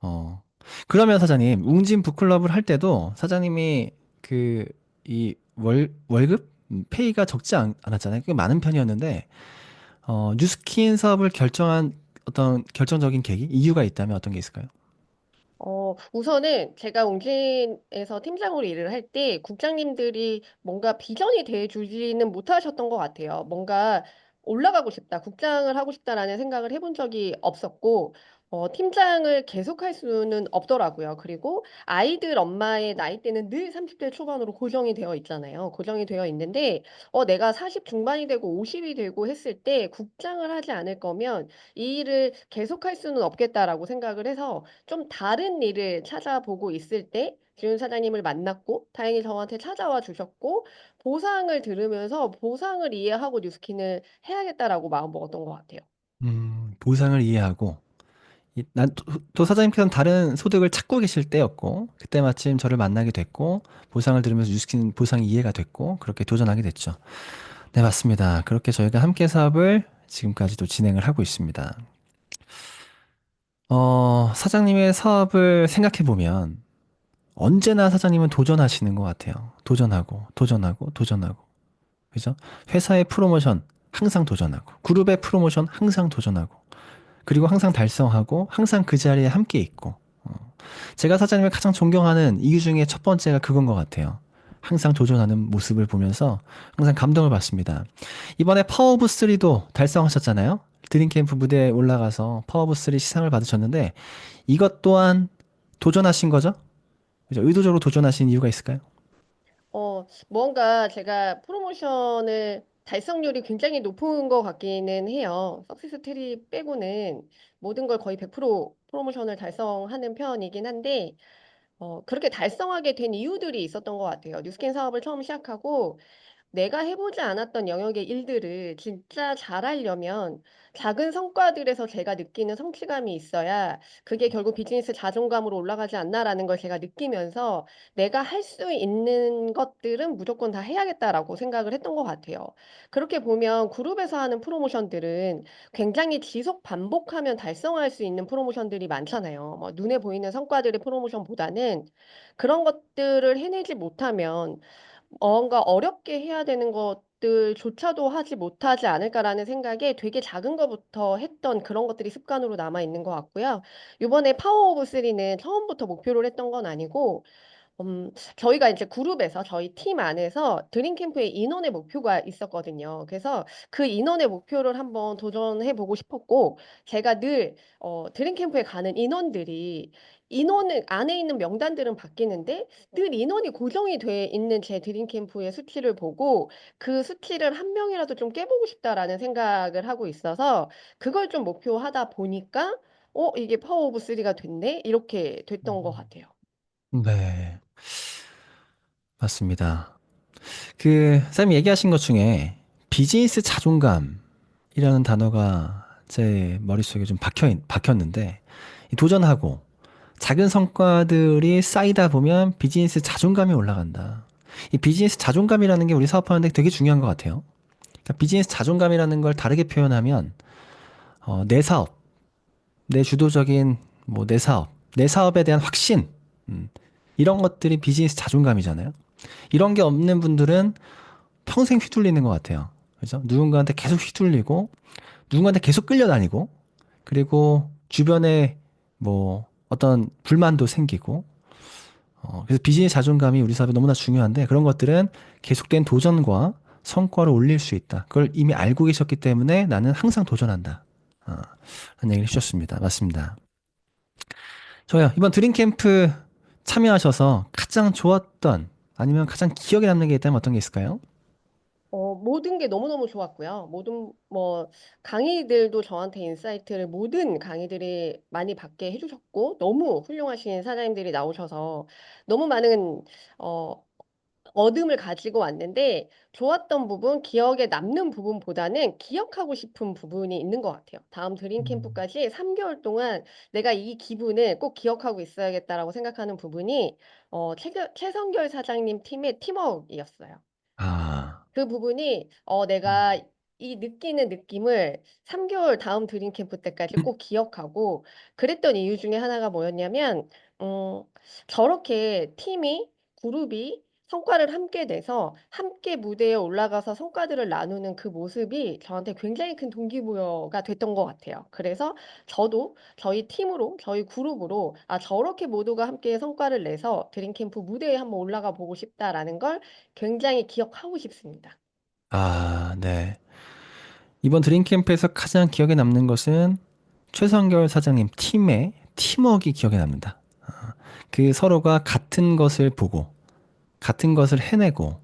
어. 그러면 사장님, 웅진 북클럽을 할 때도 사장님이 그, 월급? 페이가 적지 않았잖아요. 꽤 많은 편이었는데, 뉴스킨 사업을 결정한 어떤 결정적인 계기? 이유가 있다면 어떤 게 있을까요? 우선은 제가 웅진에서 팀장으로 일을 할 때 국장님들이 뭔가 비전이 대해주지는 못하셨던 것 같아요. 뭔가 올라가고 싶다, 국장을 하고 싶다라는 생각을 해본 적이 없었고, 팀장을 계속할 수는 없더라고요. 그리고 아이들 엄마의 나이대는 늘 30대 초반으로 고정이 되어 있잖아요. 고정이 되어 있는데, 내가 40 중반이 되고 50이 되고 했을 때 국장을 하지 않을 거면 이 일을 계속할 수는 없겠다라고 생각을 해서 좀 다른 일을 찾아보고 있을 때 지훈 사장님을 만났고 다행히 저한테 찾아와 주셨고 보상을 들으면서 보상을 이해하고 뉴스킨을 해야겠다라고 마음먹었던 것 같아요. 보상을 이해하고, 또 사장님께서는 다른 소득을 찾고 계실 때였고, 그때 마침 저를 만나게 됐고, 보상을 들으면서 뉴스킨 보상이 이해가 됐고, 그렇게 도전하게 됐죠. 네, 맞습니다. 그렇게 저희가 함께 사업을 지금까지도 진행을 하고 있습니다. 사장님의 사업을 생각해보면, 언제나 사장님은 도전하시는 것 같아요. 도전하고, 도전하고, 도전하고. 그죠? 회사의 프로모션 항상 도전하고, 그룹의 프로모션 항상 도전하고, 그리고 항상 달성하고, 항상 그 자리에 함께 있고. 제가 사장님을 가장 존경하는 이유 중에 첫 번째가 그건 것 같아요. 항상 도전하는 모습을 보면서 항상 감동을 받습니다. 이번에 파워 오브 3도 달성하셨잖아요. 드림캠프 무대에 올라가서 파워 오브 3 시상을 받으셨는데 이것 또한 도전하신 거죠? 그죠? 의도적으로 도전하신 이유가 있을까요? 뭔가 제가 프로모션을 달성률이 굉장히 높은 것 같기는 해요. 석세스 트리 빼고는 모든 걸 거의 100% 프로모션을 달성하는 편이긴 한데, 그렇게 달성하게 된 이유들이 있었던 것 같아요. 뉴스킨 사업을 처음 시작하고 내가 해보지 않았던 영역의 일들을 진짜 잘하려면 작은 성과들에서 제가 느끼는 성취감이 있어야 그게 결국 비즈니스 자존감으로 올라가지 않나라는 걸 제가 느끼면서 내가 할 수 있는 것들은 무조건 다 해야겠다라고 생각을 했던 것 같아요. 그렇게 보면 그룹에서 하는 프로모션들은 굉장히 지속 반복하면 달성할 수 있는 프로모션들이 많잖아요. 뭐 눈에 보이는 성과들의 프로모션보다는 그런 것들을 해내지 못하면 뭔가 어렵게 해야 되는 것들조차도 하지 못하지 않을까라는 생각에 되게 작은 거부터 했던 그런 것들이 습관으로 남아 있는 것 같고요. 요번에 파워 오브 3는 처음부터 목표를 했던 건 아니고 저희가 이제 그룹에서 저희 팀 안에서 드림 캠프의 인원의 목표가 있었거든요. 그래서 그 인원의 목표를 한번 도전해 보고 싶었고 제가 늘 드림 캠프에 가는 인원들이 인원을 안에 있는 명단들은 바뀌는데 늘 인원이 고정이 돼 있는 제 드림 캠프의 수치를 보고 그 수치를 한 명이라도 좀 깨보고 싶다라는 생각을 하고 있어서 그걸 좀 목표하다 보니까 이게 파워 오브 3가 됐네. 이렇게 됐던 것 같아요. 네, 맞습니다. 쌤이 얘기하신 것 중에 비즈니스 자존감이라는 단어가 제 머릿속에 좀 박혔는데, 이 도전하고 작은 성과들이 쌓이다 보면 비즈니스 자존감이 올라간다. 이 비즈니스 자존감이라는 게 우리 사업하는데 되게 중요한 것 같아요. 그러니까 비즈니스 자존감이라는 걸 다르게 표현하면, 내 사업, 내 주도적인 내 사업에 대한 확신, 음, 이런 것들이 비즈니스 자존감이잖아요. 이런 게 없는 분들은 평생 휘둘리는 것 같아요. 그죠? 누군가한테 계속 휘둘리고, 누군가한테 계속 끌려다니고, 그리고 주변에 어떤 불만도 생기고, 그래서 비즈니스 자존감이 우리 사업에 너무나 중요한데, 그런 것들은 계속된 도전과 성과를 올릴 수 있다. 그걸 이미 알고 계셨기 때문에 나는 항상 도전한다. 라는 얘기를 해주셨습니다. 맞습니다. 저요, 이번 드림캠프 참여하셔서 가장 좋았던, 아니면 가장 기억에 남는 게 있다면 어떤 게 있을까요? 모든 게 너무너무 좋았고요. 강의들도 저한테 인사이트를 모든 강의들이 많이 받게 해주셨고, 너무 훌륭하신 사장님들이 나오셔서 너무 많은, 어, 얻음을 가지고 왔는데, 좋았던 부분, 기억에 남는 부분보다는 기억하고 싶은 부분이 있는 것 같아요. 다음 드림 캠프까지 3개월 동안 내가 이 기분을 꼭 기억하고 있어야겠다라고 생각하는 부분이, 최성결 사장님 팀의 팀워크이었어요. 아, 그 부분이 내가 이 느끼는 느낌을 3개월 다음 드림 캠프 때까지 꼭 기억하고, 그랬던 이유 중에 하나가 뭐였냐면, 음, 저렇게 그룹이 성과를 함께 내서 함께 무대에 올라가서 성과들을 나누는 그 모습이 저한테 굉장히 큰 동기부여가 됐던 것 같아요. 그래서 저도 저희 그룹으로, 아, 저렇게 모두가 함께 성과를 내서 드림 캠프 무대에 한번 올라가 보고 싶다라는 걸 굉장히 기억하고 싶습니다. 네. 이번 드림캠프에서 가장 기억에 남는 것은 최성결 사장님 팀의 팀워크가 기억에 남는다. 그 서로가 같은 것을 보고, 같은 것을 해내고,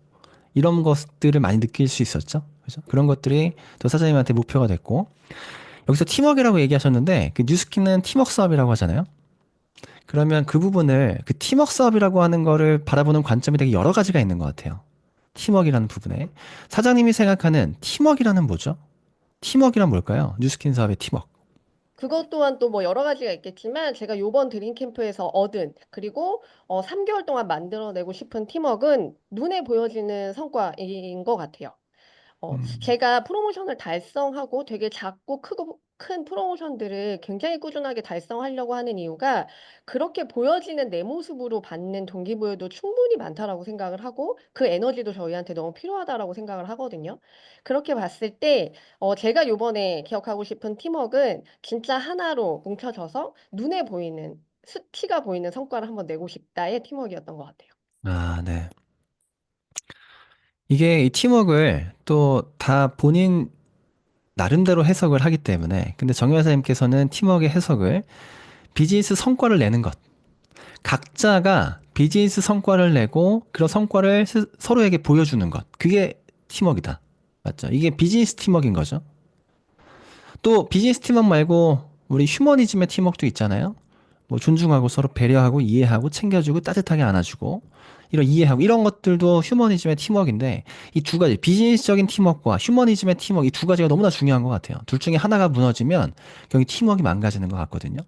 이런 것들을 많이 느낄 수 있었죠. 그죠? 그런 것들이 또 사장님한테 목표가 됐고, 여기서 팀워크라고 얘기하셨는데, 그 뉴스키는 팀워크 사업이라고 하잖아요. 그러면 그 부분을, 그 팀워크 사업이라고 하는 거를 바라보는 관점이 되게 여러 가지가 있는 것 같아요. 팀워크라는 부분에. 사장님이 생각하는 팀워크라는 뭐죠? 팀워크란 뭘까요? 뉴스킨 사업의 팀워크. 그것 또한 또 뭐 여러 가지가 있겠지만, 제가 요번 드림 캠프에서 그리고 3개월 동안 만들어내고 싶은 팀워크는 눈에 보여지는 성과인 것 같아요. 제가 프로모션을 달성하고 되게 작고 크고 큰 프로모션들을 굉장히 꾸준하게 달성하려고 하는 이유가, 그렇게 보여지는 내 모습으로 받는 동기부여도 충분히 많다라고 생각을 하고, 그 에너지도 저희한테 너무 필요하다라고 생각을 하거든요. 그렇게 봤을 때 제가 요번에 기억하고 싶은 팀워크는 진짜 하나로 뭉쳐져서 눈에 보이는, 수치가 보이는 성과를 한번 내고 싶다의 팀워크였던 것 같아요. 네. 이게 이 팀워크를 또 다 본인 나름대로 해석을 하기 때문에, 근데 정 여사님께서는 팀워크의 해석을 비즈니스 성과를 내는 것, 각자가 비즈니스 성과를 내고 그런 성과를 서로에게 보여주는 것, 그게 팀워크이다. 맞죠? 이게 비즈니스 팀워크인 거죠. 또 비즈니스 팀워크 말고 우리 휴머니즘의 팀워크도 있잖아요. 존중하고 서로 배려하고 이해하고 챙겨주고 따뜻하게 안아주고, 이런 이해하고 이런 것들도 휴머니즘의 팀워크인데, 이 두 가지 비즈니스적인 팀워크와 휴머니즘의 팀워크, 이 두 가지가 너무나 중요한 것 같아요. 둘 중에 하나가 무너지면 경기 팀워크가 망가지는 것 같거든요.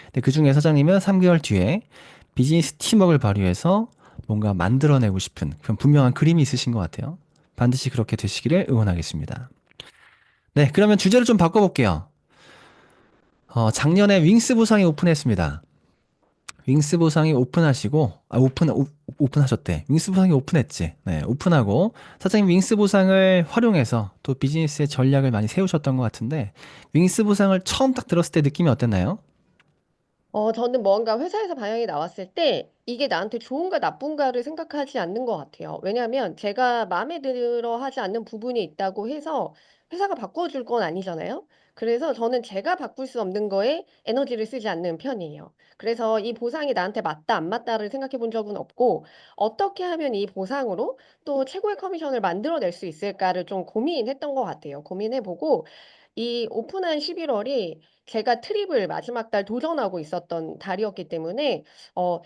근데 그 중에 사장님은 3개월 뒤에 비즈니스 팀워크를 발휘해서 뭔가 만들어내고 싶은 그런 분명한 그림이 있으신 것 같아요. 반드시 그렇게 되시기를 응원하겠습니다. 네, 그러면 주제를 좀 바꿔볼게요. 작년에 윙스 보상이 오픈했습니다. 윙스 보상이 오픈하셨대. 윙스 보상이 오픈했지. 네, 오픈하고 사장님 윙스 보상을 활용해서 또 비즈니스의 전략을 많이 세우셨던 것 같은데, 윙스 보상을 처음 딱 들었을 때 느낌이 어땠나요? 저는 뭔가 회사에서 방향이 나왔을 때 이게 나한테 좋은가 나쁜가를 생각하지 않는 것 같아요. 왜냐하면 제가 마음에 들어 하지 않는 부분이 있다고 해서 회사가 바꿔줄 건 아니잖아요. 그래서 저는 제가 바꿀 수 없는 거에 에너지를 쓰지 않는 편이에요. 그래서 이 보상이 나한테 맞다, 안 맞다를 생각해 본 적은 없고, 어떻게 하면 이 보상으로 또 최고의 커미션을 만들어낼 수 있을까를 좀 고민했던 것 같아요. 고민해보고, 이 오픈한 11월이 제가 트립을 마지막 달 도전하고 있었던 달이었기 때문에 어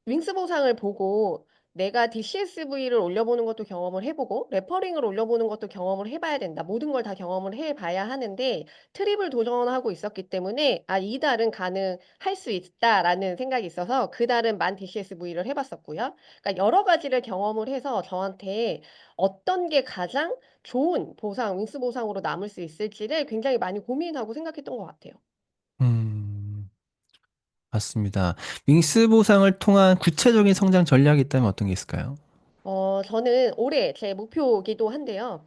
윙스 보상을 보고 내가 DCSV를 올려보는 것도 경험을 해보고 레퍼링을 올려보는 것도 경험을 해봐야 된다. 모든 걸 다 경험을 해봐야 하는데 트립을 도전하고 있었기 때문에 이 달은 가능할 수 있다라는 생각이 있어서 그 달은 만 DCSV를 해봤었고요. 그러니까 여러 가지를 경험을 해서 저한테 어떤 게 가장 좋은 보상, 윙스 보상으로 남을 수 있을지를 굉장히 많이 고민하고 생각했던 것 같아요. 음, 맞습니다. 윙스 보상을 통한 구체적인 성장 전략이 있다면 어떤 게 있을까요? 저는 올해 제 목표이기도 한데요.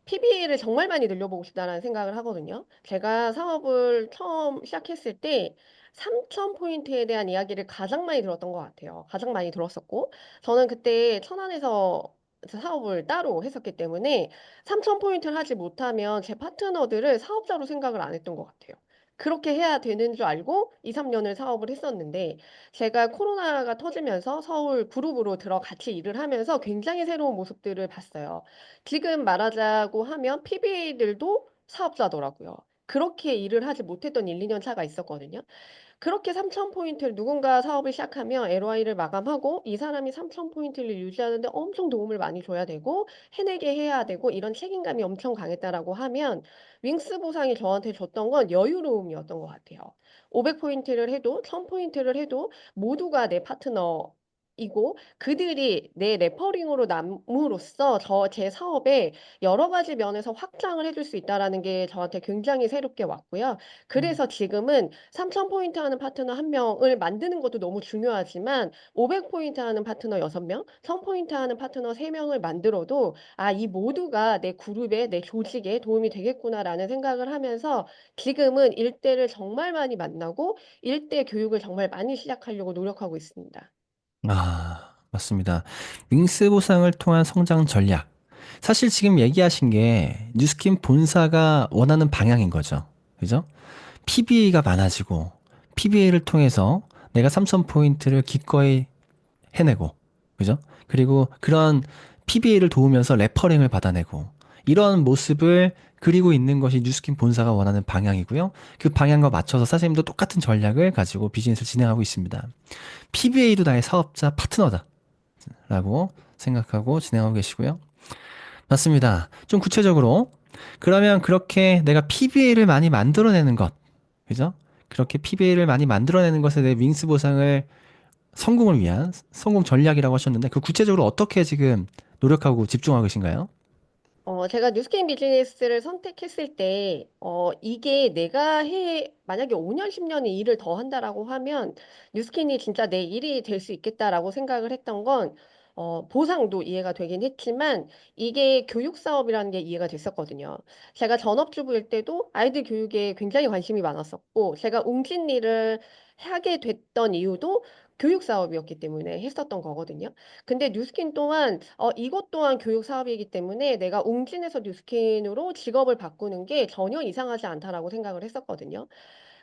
PB를 정말 많이 늘려보고 싶다라는 생각을 하거든요. 제가 사업을 처음 시작했을 때 3,000포인트에 대한 이야기를 가장 많이 들었던 것 같아요. 가장 많이 들었었고, 저는 그때 천안에서 사업을 따로 했었기 때문에 3,000포인트를 하지 못하면 제 파트너들을 사업자로 생각을 안 했던 것 같아요. 그렇게 해야 되는 줄 알고 2, 3년을 사업을 했었는데, 제가 코로나가 터지면서 서울 그룹으로 들어 같이 일을 하면서 굉장히 새로운 모습들을 봤어요. 지금 말하자고 하면 PBA들도 사업자더라고요. 그렇게 일을 하지 못했던 1-2년 차가 있었거든요. 그렇게 3,000포인트를 누군가 사업을 시작하면 LOI를 마감하고 이 사람이 3,000포인트를 유지하는 데 엄청 도움을 많이 줘야 되고 해내게 해야 되고 이런 책임감이 엄청 강했다라고 하면 윙스 보상이 저한테 줬던 건 여유로움이었던 것 같아요. 500포인트를 해도 1,000포인트를 해도 모두가 내 파트너이고 그들이 내 레퍼링으로 남으로써 제 사업에 여러 가지 면에서 확장을 해줄 수 있다라는 게 저한테 굉장히 새롭게 왔고요. 그래서 지금은 3,000포인트 하는 파트너 1명을 만드는 것도 너무 중요하지만 500포인트 하는 파트너 6명, 1,000포인트 하는 파트너 3명을 만들어도 이 모두가 내 그룹에 내 조직에 도움이 되겠구나라는 생각을 하면서 지금은 일대를 정말 많이 만나고 일대 교육을 정말 많이 시작하려고 노력하고 있습니다. 맞습니다. 윙스 보상을 통한 성장 전략. 사실 지금 얘기하신 게 뉴스킨 본사가 원하는 방향인 거죠. 그죠? PBA가 많아지고 PBA를 통해서 내가 3,000포인트를 기꺼이 해내고, 그죠? 그리고 그런 PBA를 도우면서 레퍼링을 받아내고, 이런 모습을 그리고 있는 것이 뉴스킨 본사가 원하는 방향이고요. 그 방향과 맞춰서 사장님도 똑같은 전략을 가지고 비즈니스를 진행하고 있습니다. PBA도 나의 사업자 파트너다 라고 생각하고 진행하고 계시고요. 맞습니다. 좀 구체적으로 그러면 그렇게 내가 PBA를 많이 만들어내는 것, 그죠? 그렇게 PBA를 많이 만들어내는 것에 대해 윙스 보상을 성공을 위한 성공 전략이라고 하셨는데 그 구체적으로 어떻게 지금 노력하고 집중하고 계신가요? 제가 뉴스게임 비즈니스를 선택했을 때, 이게 만약에 5년, 10년 의 일을 더 한다라고 하면, 뉴스킨이 진짜 내 일이 될 수 있겠다라고 생각을 했던 건, 보상도 이해가 되긴 했지만, 이게 교육 사업이라는 게 이해가 됐었거든요. 제가 전업주부일 때도 아이들 교육에 굉장히 관심이 많았었고, 제가 웅진 일을 하게 됐던 이유도 교육 사업이었기 때문에 했었던 거거든요. 근데 뉴스킨 또한 이것 또한 교육 사업이기 때문에 내가 웅진에서 뉴스킨으로 직업을 바꾸는 게 전혀 이상하지 않다라고 생각을 했었거든요.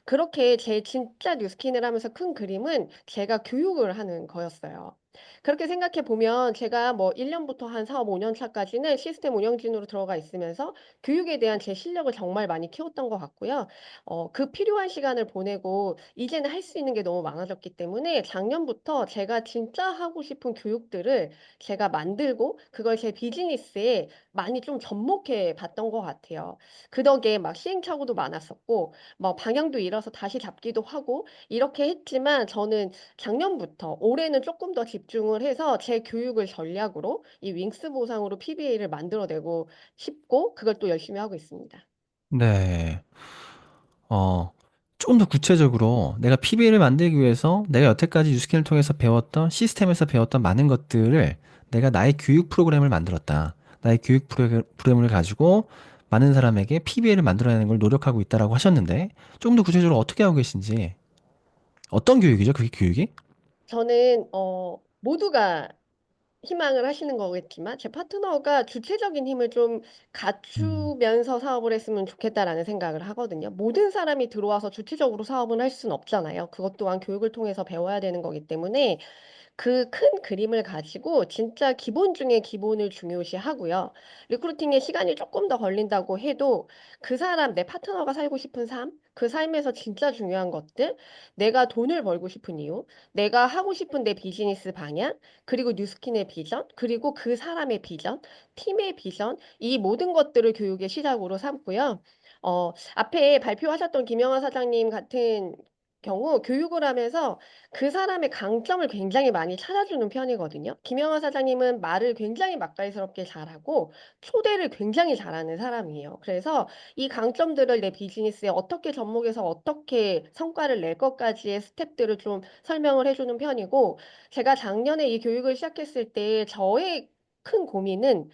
그렇게 제 진짜 뉴스킨을 하면서 큰 그림은 제가 교육을 하는 거였어요. 그렇게 생각해 보면 제가 뭐 1년부터 한 사업 5년 차까지는 시스템 운영진으로 들어가 있으면서 교육에 대한 제 실력을 정말 많이 키웠던 것 같고요. 그 필요한 시간을 보내고 이제는 할 수 있는 게 너무 많아졌기 때문에 작년부터 제가 진짜 하고 싶은 교육들을 제가 만들고 그걸 제 비즈니스에 많이 좀 접목해 봤던 것 같아요. 그 덕에 막 시행착오도 많았었고 뭐 방향도 잃어서 다시 잡기도 하고 이렇게 했지만 저는 작년부터 올해는 조금 더 집중을 해서 제 교육을 전략으로 이 윙스 보상으로 PBA를 만들어내고 싶고 그걸 또 열심히 하고 있습니다. 네. 어, 조금 더 구체적으로 내가 PBA를 만들기 위해서 내가 여태까지 뉴스킨을 통해서 배웠던 시스템에서 배웠던 많은 것들을 내가 나의 교육 프로그램을 만들었다. 나의 교육 프로그램을 가지고 많은 사람에게 PBA를 만들어내는 걸 노력하고 있다라고 하셨는데 조금 더 구체적으로 어떻게 하고 계신지 어떤 교육이죠? 그게 교육이? 저는 모두가 희망을 하시는 거겠지만 제 파트너가 주체적인 힘을 좀 음, 갖추면서 사업을 했으면 좋겠다라는 생각을 하거든요. 모든 사람이 들어와서 주체적으로 사업을 할 수는 없잖아요. 그것 또한 교육을 통해서 배워야 되는 거기 때문에 그 큰 그림을 가지고 진짜 기본 중에 기본을 중요시하고요. 리크루팅에 시간이 조금 더 걸린다고 해도 그 사람 내 파트너가 살고 싶은 삶, 그 삶에서 진짜 중요한 것들, 내가 돈을 벌고 싶은 이유, 내가 하고 싶은 내 비즈니스 방향, 그리고 뉴스킨의 비전, 그리고 그 사람의 비전, 팀의 비전, 이 모든 것들을 교육의 시작으로 삼고요. 앞에 발표하셨던 김영하 사장님 같은 경우 교육을 하면서 그 사람의 강점을 굉장히 많이 찾아주는 편이거든요. 김영하 사장님은 말을 굉장히 맛깔스럽게 잘하고 초대를 굉장히 잘하는 사람이에요. 그래서 이 강점들을 내 비즈니스에 어떻게 접목해서 어떻게 성과를 낼 것까지의 스텝들을 좀 설명을 해주는 편이고, 제가 작년에 이 교육을 시작했을 때 저의 큰 고민은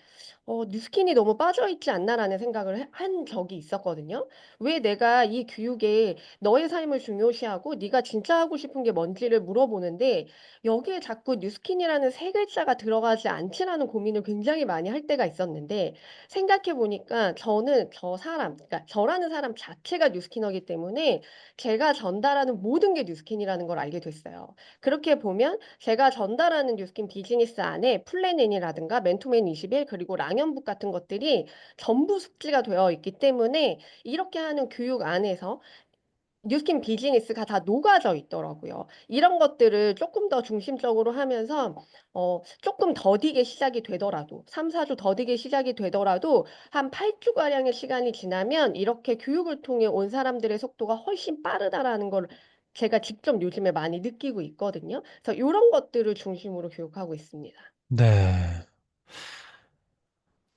뉴스킨이 너무 빠져있지 않나라는 생각을 한 적이 있었거든요. 왜 내가 이 교육에 너의 삶을 중요시하고 네가 진짜 하고 싶은 게 뭔지를 물어보는데 여기에 자꾸 뉴스킨이라는 세 글자가 들어가지 않지라는 고민을 굉장히 많이 할 때가 있었는데, 생각해 보니까 저는 저 사람, 그러니까 저라는 사람 자체가 뉴스키너기 때문에 제가 전달하는 모든 게 뉴스킨이라는 걸 알게 됐어요. 그렇게 보면 제가 전달하는 뉴스킨 비즈니스 안에 플랜 N이라든가 맨투맨 21 그리고 랑연북 같은 것들이 전부 숙지가 되어 있기 때문에 이렇게 하는 교육 안에서 뉴스킨 비즈니스가 다 녹아져 있더라고요. 이런 것들을 조금 더 중심적으로 하면서 조금 더디게 시작이 되더라도 3-4주 더디게 시작이 되더라도 한 8주 가량의 시간이 지나면 이렇게 교육을 통해 온 사람들의 속도가 훨씬 빠르다라는 걸 제가 직접 요즘에 많이 느끼고 있거든요. 그래서 요런 것들을 중심으로 교육하고 있습니다. 네.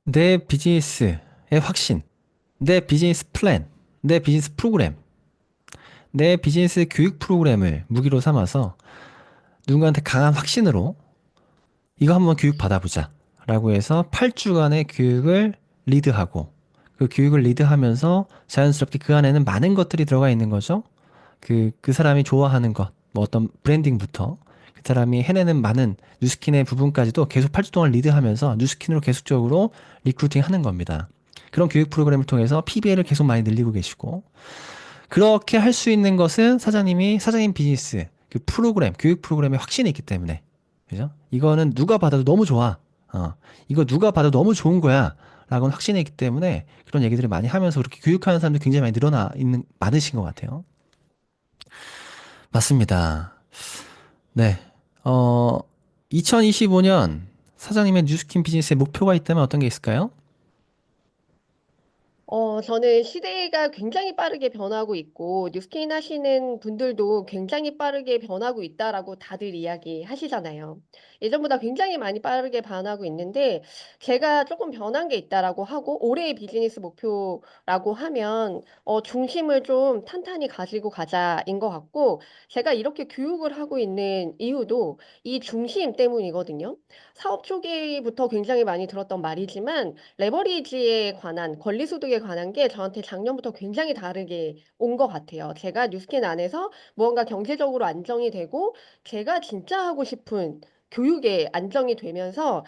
내 비즈니스의 확신, 내 비즈니스 플랜, 내 비즈니스 프로그램, 내 비즈니스 교육 프로그램을 무기로 삼아서 누군가한테 강한 확신으로 이거 한번 교육 받아보자 라고 해서 8주간의 교육을 리드하고, 그 교육을 리드하면서 자연스럽게 그 안에는 많은 것들이 들어가 있는 거죠. 그 사람이 좋아하는 것, 뭐 어떤 브랜딩부터 그 사람이 해내는 많은 뉴스킨의 부분까지도 계속 8주 동안 리드하면서 뉴스킨으로 계속적으로 리크루팅 하는 겁니다. 그런 교육 프로그램을 통해서 PBL을 계속 많이 늘리고 계시고, 그렇게 할 수 있는 것은 사장님 비즈니스 그 프로그램, 교육 프로그램에 확신이 있기 때문에. 그죠? 이거는 누가 받아도 너무 좋아. 이거 누가 봐도 너무 좋은 거야. 라고는 확신이 있기 때문에 그런 얘기들을 많이 하면서 그렇게 교육하는 사람들이 굉장히 많이 많으신 것 같아요. 맞습니다. 네. 2025년 사장님의 뉴스킨 비즈니스에 목표가 있다면 어떤 게 있을까요? 저는 시대가 굉장히 빠르게 변하고 있고, 뉴스킨 하시는 분들도 굉장히 빠르게 변하고 있다라고 다들 이야기하시잖아요. 예전보다 굉장히 많이 빠르게 변하고 있는데, 제가 조금 변한 게 있다라고 하고, 올해의 비즈니스 목표라고 하면, 중심을 좀 탄탄히 가지고 가자인 것 같고, 제가 이렇게 교육을 하고 있는 이유도 이 중심 때문이거든요. 사업 초기부터 굉장히 많이 들었던 말이지만, 레버리지에 관한 권리소득에 관한 게 저한테 작년부터 굉장히 다르게 온 것 같아요. 제가 뉴스킨 안에서 무언가 경제적으로 안정이 되고 제가 진짜 하고 싶은 교육에 안정이 되면서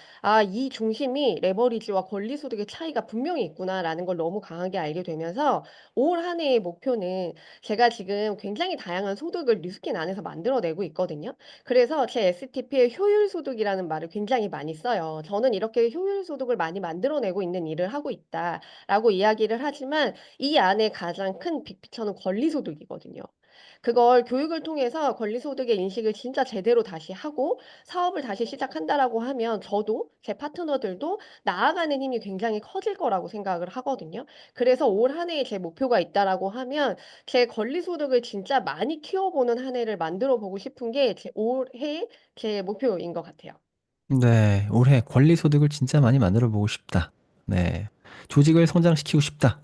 이 중심이 레버리지와 권리소득의 차이가 분명히 있구나라는 걸 너무 강하게 알게 되면서 올 한 해의 목표는, 제가 지금 굉장히 다양한 소득을 뉴스킨 안에서 만들어내고 있거든요. 그래서 제 STP에 효율 소득이라는 말을 굉장히 많이 써요. 저는 이렇게 효율 소득을 많이 만들어내고 있는 일을 하고 있다라고 이야기를 하지만 이 안에 가장 큰 빅피처는 권리 소득이거든요. 그걸 교육을 통해서 권리 소득의 인식을 진짜 제대로 다시 하고 사업을 다시 시작한다라고 하면 저도 제 파트너들도 나아가는 힘이 굉장히 커질 거라고 생각을 하거든요. 그래서 올 한 해에 제 목표가 있다라고 하면 제 권리 소득을 진짜 많이 키워보는 한 해를 만들어 보고 싶은 게 제 올해 제 목표인 것 같아요. 네. 올해 권리 소득을 진짜 많이 만들어 보고 싶다. 네. 조직을 성장시키고 싶다.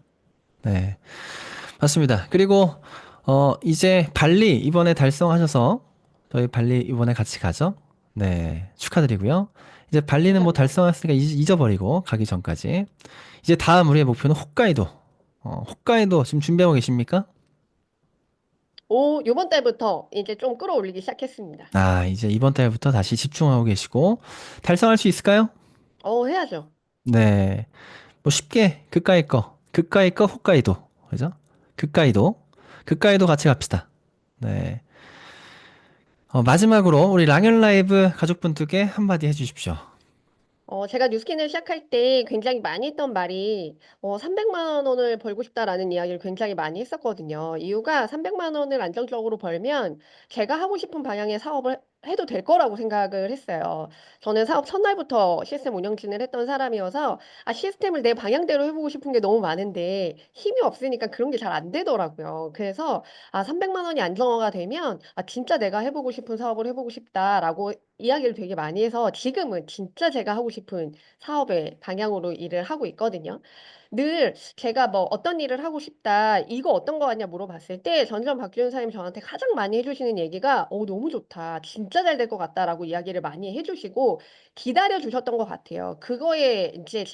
네. 맞습니다. 그리고 이제 발리 이번에 달성하셔서 저희 발리 이번에 같이 가죠. 네. 축하드리고요. 이제 발리는 뭐 감사합니다. 달성했으니까 잊어버리고 가기 전까지. 이제 다음 우리의 목표는 홋카이도. 홋카이도 지금 준비하고 계십니까? 요번 달부터 이제 좀 끌어올리기 시작했습니다. 이제 이번 달부터 다시 집중하고 계시고 달성할 수 있을까요? 해야죠. 네. 뭐 쉽게 그까이 거 홋카이도. 그죠? 그까이도. 그까이도 같이 갑시다. 네. 마지막으로 우리 랑연 라이브 가족분들께 한마디 해주십시오. 제가 뉴스킨을 시작할 때 굉장히 많이 했던 말이 300만 원을 벌고 싶다라는 이야기를 굉장히 많이 했었거든요. 이유가 300만 원을 안정적으로 벌면 제가 하고 싶은 방향의 사업을 해도 될 거라고 생각을 했어요. 저는 사업 첫날부터 시스템 운영진을 했던 사람이어서 시스템을 내 방향대로 해보고 싶은 게 너무 많은데 힘이 없으니까 그런 게 잘 안 되더라고요. 그래서 300만 원이 안정화가 되면 진짜 내가 해보고 싶은 사업을 해보고 싶다라고 이야기를 되게 많이 해서 지금은 진짜 제가 하고 싶은 사업의 방향으로 일을 하고 있거든요. 늘 제가 뭐 "어떤 일을 하고 싶다. 이거 어떤 거 같냐?" 물어봤을 때 전전 박지훈 사장님이 저한테 가장 많이 해 주시는 얘기가 너무 좋다. 진짜 잘 될 것 같다."라고 이야기를 많이 해 주시고 기다려 주셨던 것 같아요. 그거에 인제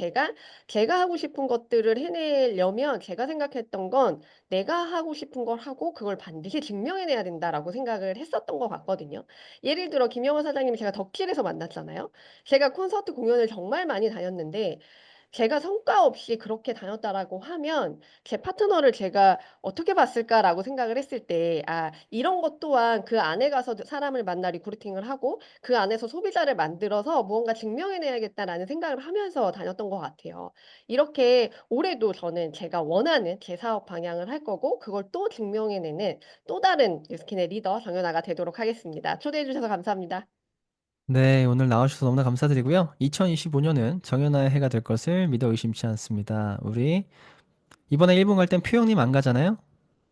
제가 하고 싶은 것들을 해내려면 제가 생각했던 건 '내가 하고 싶은 걸 하고 그걸 반드시 증명해내야 된다.'라고 생각을 했었던 것 같거든요. 예를 들어 김영하 사장님을 제가 덕질에서 만났잖아요. 제가 콘서트 공연을 정말 많이 다녔는데 제가 성과 없이 그렇게 다녔다라고 하면 '제 파트너를 제가 어떻게 봤을까?'라고 생각을 했을 때 이런 것 또한 그 안에 가서 사람을 만나 리크루팅을 하고 그 안에서 소비자를 만들어서 '무언가 증명해내야겠다.'라는 생각을 하면서 다녔던 것 같아요. 이렇게 올해도 저는 제가 원하는 제 사업 방향을 할 거고 그걸 또 증명해내는 또 다른 뉴스킨의 리더 정연아가 되도록 하겠습니다. 초대해 주셔서 감사합니다. 네, 오늘 나와주셔서 너무나 감사드리고요. 2025년은 정연아의 해가 될 것을 믿어 의심치 않습니다. 우리 이번에 일본 갈 땐 표영님 안 가잖아요?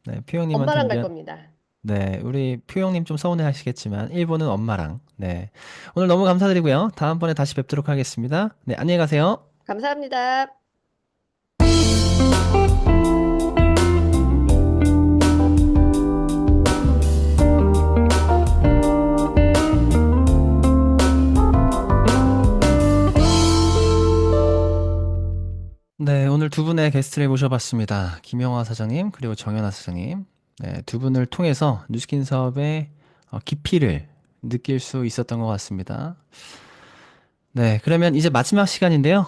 네, 표영님한테 엄마랑 갈 미안. 겁니다. 네, 우리 표영님 좀 서운해 하시겠지만 일본은 엄마랑. 네, 오늘 너무 감사드리고요. 다음번에 다시 뵙도록 하겠습니다. 네, 안녕히 가세요. 감사합니다. 네, 오늘 두 분의 게스트를 모셔봤습니다. 김영화 사장님, 그리고 정연아 사장님. 네, 두 분을 통해서 뉴스킨 사업의 깊이를 느낄 수 있었던 것 같습니다. 네, 그러면 이제 마지막 시간인데요.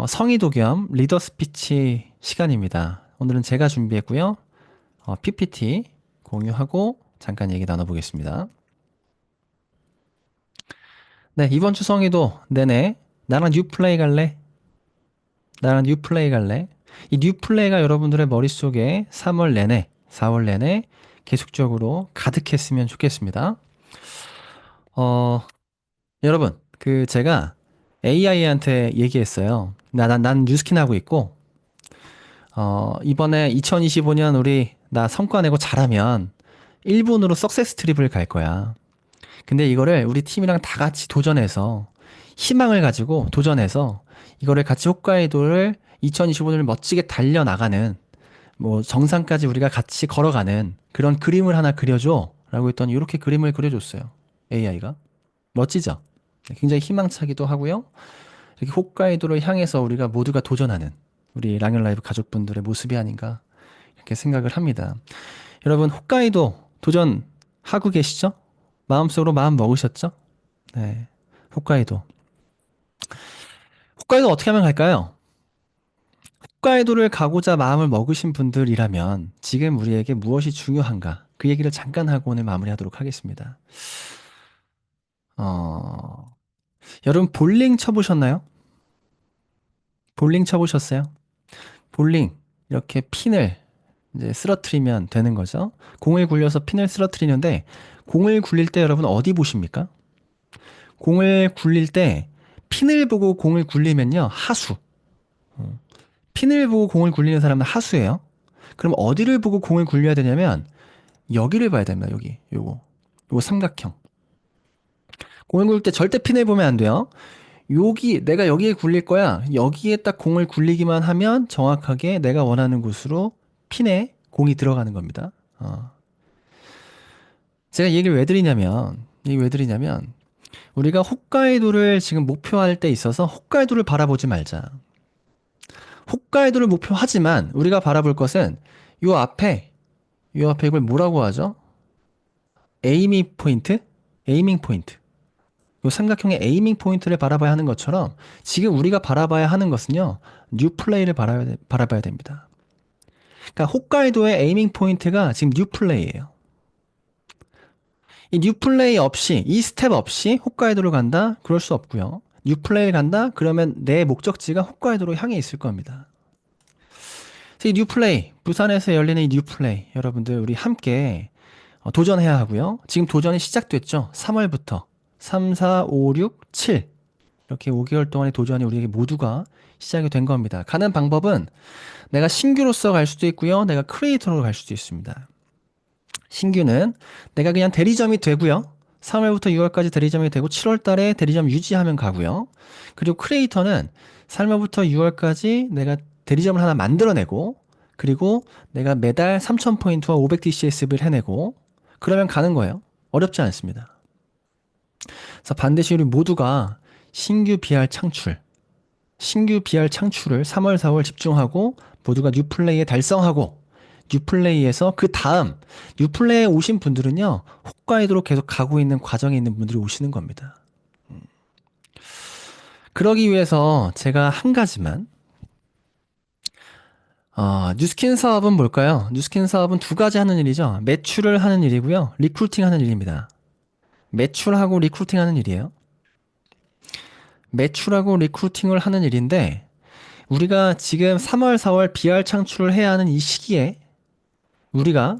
성의도 겸 리더 스피치 시간입니다. 오늘은 제가 준비했고요. PPT 공유하고 잠깐 얘기 나눠보겠습니다. 네, 이번 주 성의도 내내 나랑 뉴플레이 갈래? 나랑 뉴플레이 갈래? 이 뉴플레이가 여러분들의 머릿속에 3월 내내, 4월 내내 계속적으로 가득했으면 좋겠습니다. 여러분, 제가 AI한테 얘기했어요. 난 뉴스킨 하고 있고, 이번에 2025년 나 성과 내고 잘하면 일본으로 석세스 트립을 갈 거야. 근데 이거를 우리 팀이랑 다 같이 도전해서 희망을 가지고 도전해서 이거를 같이 홋카이도를 2025년을 멋지게 달려나가는 뭐 정상까지 우리가 같이 걸어가는 그런 그림을 하나 그려줘 라고 했더니 이렇게 그림을 그려줬어요. AI가. 멋지죠? 굉장히 희망차기도 하고요. 이렇게 홋카이도를 향해서 우리가 모두가 도전하는 우리 랑연 라이브 가족분들의 모습이 아닌가 이렇게 생각을 합니다. 여러분 홋카이도 도전하고 계시죠? 마음속으로 마음 먹으셨죠? 네, 홋카이도. 홋카이도 어떻게 하면 갈까요? 홋카이도를 가고자 마음을 먹으신 분들이라면 지금 우리에게 무엇이 중요한가? 그 얘기를 잠깐 하고 오늘 마무리하도록 하겠습니다. 여러분 볼링 쳐보셨나요? 볼링 쳐보셨어요? 볼링 이렇게 핀을 이제 쓰러트리면 되는 거죠. 공을 굴려서 핀을 쓰러트리는데 공을 굴릴 때 여러분 어디 보십니까? 공을 굴릴 때 핀을 보고 공을 굴리면요 하수. 핀을 보고 공을 굴리는 사람은 하수예요. 그럼 어디를 보고 공을 굴려야 되냐면 여기를 봐야 됩니다. 여기 요거 삼각형. 공을 굴릴 때 절대 핀을 보면 안 돼요. 내가 여기에 굴릴 거야. 여기에 딱 공을 굴리기만 하면 정확하게 내가 원하는 곳으로 핀에 공이 들어가는 겁니다. 제가 이 얘기를 왜 드리냐면 우리가 홋카이도를 지금 목표할 때 있어서 홋카이도를 바라보지 말자. 홋카이도를 목표하지만 우리가 바라볼 것은 요 앞에 이걸 뭐라고 하죠? 에이밍 포인트? 요 삼각형의 에이밍 포인트를 바라봐야 하는 것처럼 지금 우리가 바라봐야 하는 것은요. 뉴플레이를 바라봐야 됩니다. 그러니까 홋카이도의 에이밍 포인트가 지금 뉴플레이예요. 이 뉴플레이 없이 이 스텝 없이 홋카이도를 간다? 그럴 수 없고요. 뉴플레이를 간다? 그러면 내 목적지가 홋카이도로 향해 있을 겁니다. 그래서 이 뉴플레이, 부산에서 열리는 이 뉴플레이, 여러분들 우리 함께 도전해야 하고요. 지금 도전이 시작됐죠. 3월부터 3, 4, 5, 6, 7 이렇게 5개월 동안의 도전이 우리에게 모두가 시작이 된 겁니다. 가는 방법은 내가 신규로서 갈 수도 있고요. 내가 크리에이터로 갈 수도 있습니다. 신규는 내가 그냥 대리점이 되고요. 3월부터 6월까지 대리점이 되고 7월 달에 대리점 유지하면 가고요. 그리고 크리에이터는 3월부터 6월까지 내가 대리점을 하나 만들어내고 그리고 내가 매달 3,000포인트와 500DCS를 해내고 그러면 가는 거예요. 어렵지 않습니다. 그래서 반드시 우리 모두가 신규 BR 창출을 3월, 4월 집중하고 모두가 뉴플레이에 달성하고 뉴플레이에서 그 다음 뉴플레이에 오신 분들은요. 홋카이도로 계속 가고 있는 과정에 있는 분들이 오시는 겁니다. 그러기 위해서 제가 한 가지만 뉴스킨 사업은 뭘까요? 뉴스킨 사업은 두 가지 하는 일이죠. 매출을 하는 일이고요. 리크루팅 하는 일입니다. 매출하고 리크루팅 하는 일이에요. 매출하고 리크루팅을 하는 일인데 우리가 지금 3월, 4월 BR 창출을 해야 하는 이 시기에 우리가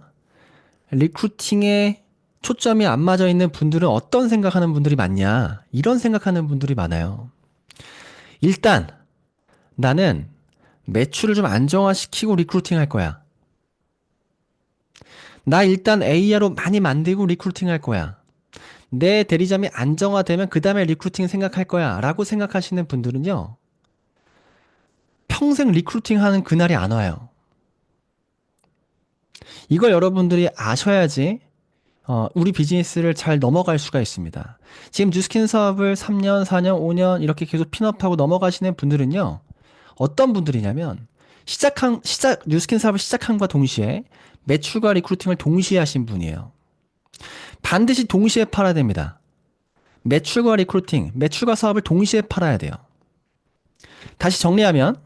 리크루팅에 초점이 안 맞아 있는 분들은 어떤 생각하는 분들이 많냐? 이런 생각하는 분들이 많아요. 일단 나는 매출을 좀 안정화시키고 리크루팅 할 거야. 나 일단 AR로 많이 만들고 리크루팅 할 거야. 내 대리점이 안정화되면 그 다음에 리크루팅 생각할 거야 라고 생각하시는 분들은요. 평생 리크루팅 하는 그날이 안 와요. 이걸 여러분들이 아셔야지 우리 비즈니스를 잘 넘어갈 수가 있습니다. 지금 뉴스킨 사업을 3년, 4년, 5년 이렇게 계속 핀업하고 넘어가시는 분들은요. 어떤 분들이냐면 뉴스킨 사업을 시작함과 동시에 매출과 리크루팅을 동시에 하신 분이에요. 반드시 동시에 팔아야 됩니다. 매출과 리크루팅, 매출과 사업을 동시에 팔아야 돼요. 다시 정리하면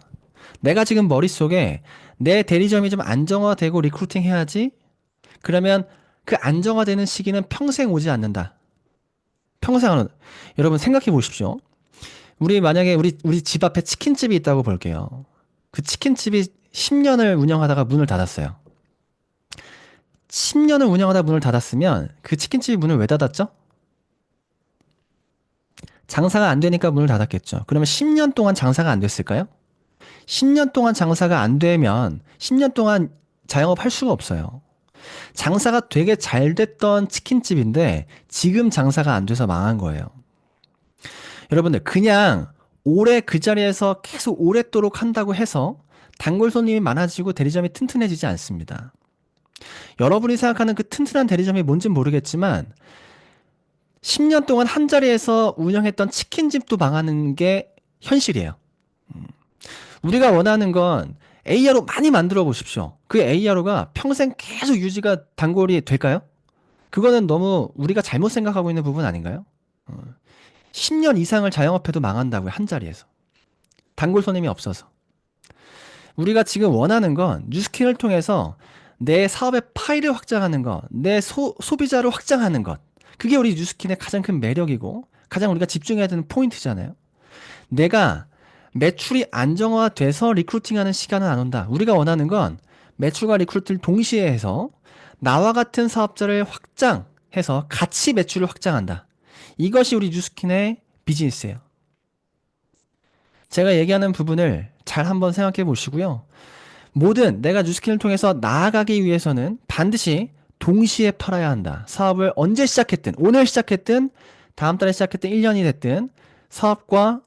내가 지금 머릿속에 내 대리점이 좀 안정화되고 리크루팅 해야지. 그러면 그 안정화되는 시기는 평생 오지 않는다. 평생 안 온다. 여러분 생각해 보십시오. 우리 만약에 우리 집 앞에 치킨집이 있다고 볼게요. 그 치킨집이 10년을 운영하다가 문을 닫았어요. 10년을 운영하다 문을 닫았으면 그 치킨집이 문을 왜 닫았죠? 장사가 안 되니까 문을 닫았겠죠. 그러면 10년 동안 장사가 안 됐을까요? 10년 동안 장사가 안 되면 10년 동안 자영업 할 수가 없어요. 장사가 되게 잘 됐던 치킨집인데 지금 장사가 안 돼서 망한 거예요. 여러분들 그냥 오래 그 자리에서 계속 오랫도록 한다고 해서 단골 손님이 많아지고 대리점이 튼튼해지지 않습니다. 여러분이 생각하는 그 튼튼한 대리점이 뭔진 모르겠지만 10년 동안 한 자리에서 운영했던 치킨집도 망하는 게 현실이에요. 우리가 원하는 건 AR로 많이 만들어 보십시오. 그 AR로가 평생 계속 유지가 단골이 될까요? 그거는 너무 우리가 잘못 생각하고 있는 부분 아닌가요? 10년 이상을 자영업해도 망한다고요. 한 자리에서. 단골 손님이 없어서. 우리가 지금 원하는 건 뉴스킨을 통해서 내 사업의 파일을 확장하는 것, 내 소비자를 확장하는 것. 그게 우리 뉴스킨의 가장 큰 매력이고 가장 우리가 집중해야 되는 포인트잖아요. 내가 매출이 안정화돼서 리크루팅하는 시간은 안 온다. 우리가 원하는 건 매출과 리크루팅을 동시에 해서 나와 같은 사업자를 확장해서 같이 매출을 확장한다. 이것이 우리 뉴스킨의 비즈니스예요. 제가 얘기하는 부분을 잘 한번 생각해 보시고요. 뭐든 내가 뉴스킨을 통해서 나아가기 위해서는 반드시 동시에 팔아야 한다. 사업을 언제 시작했든 오늘 시작했든 다음 달에 시작했든 1년이 됐든 사업과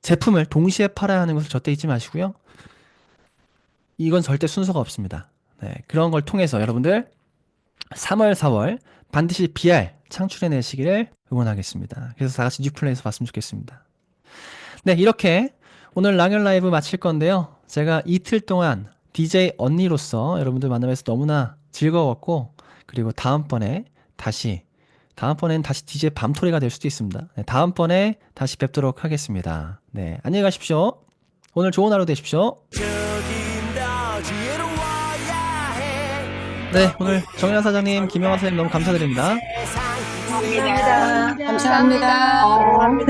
제품을 동시에 팔아야 하는 것을 절대 잊지 마시고요. 이건 절대 순서가 없습니다. 네, 그런 걸 통해서 여러분들 3월, 4월 반드시 BR 창출해내시기를 응원하겠습니다. 그래서 다 같이 뉴플레이에서 봤으면 좋겠습니다. 네, 이렇게 오늘 랑연 라이브 마칠 건데요. 제가 이틀 동안 DJ 언니로서 여러분들 만나면서 너무나 즐거웠고 그리고 다음번엔 다시 DJ 밤토리가 될 수도 있습니다. 네, 다음번에 다시 뵙도록 하겠습니다. 네, 안녕히 가십시오. 오늘 좋은 하루 되십시오. 네, 오늘 정현 사장님, 김영화 사장님 너무 감사드립니다. 감사합니다. 감사합니다.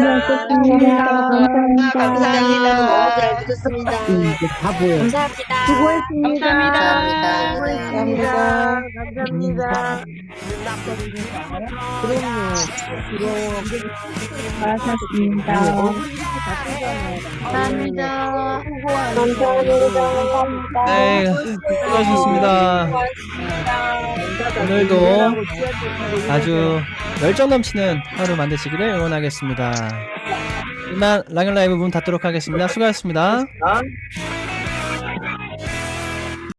감사합니다. 너무 잘 들었습니다. 네, 수고하셨습니다. 오늘도 아주 열정 넘치는 하루 만드시기를 응원하겠습니다. 이만 랑연 라이브 문 닫도록 하겠습니다. 수고하셨습니다.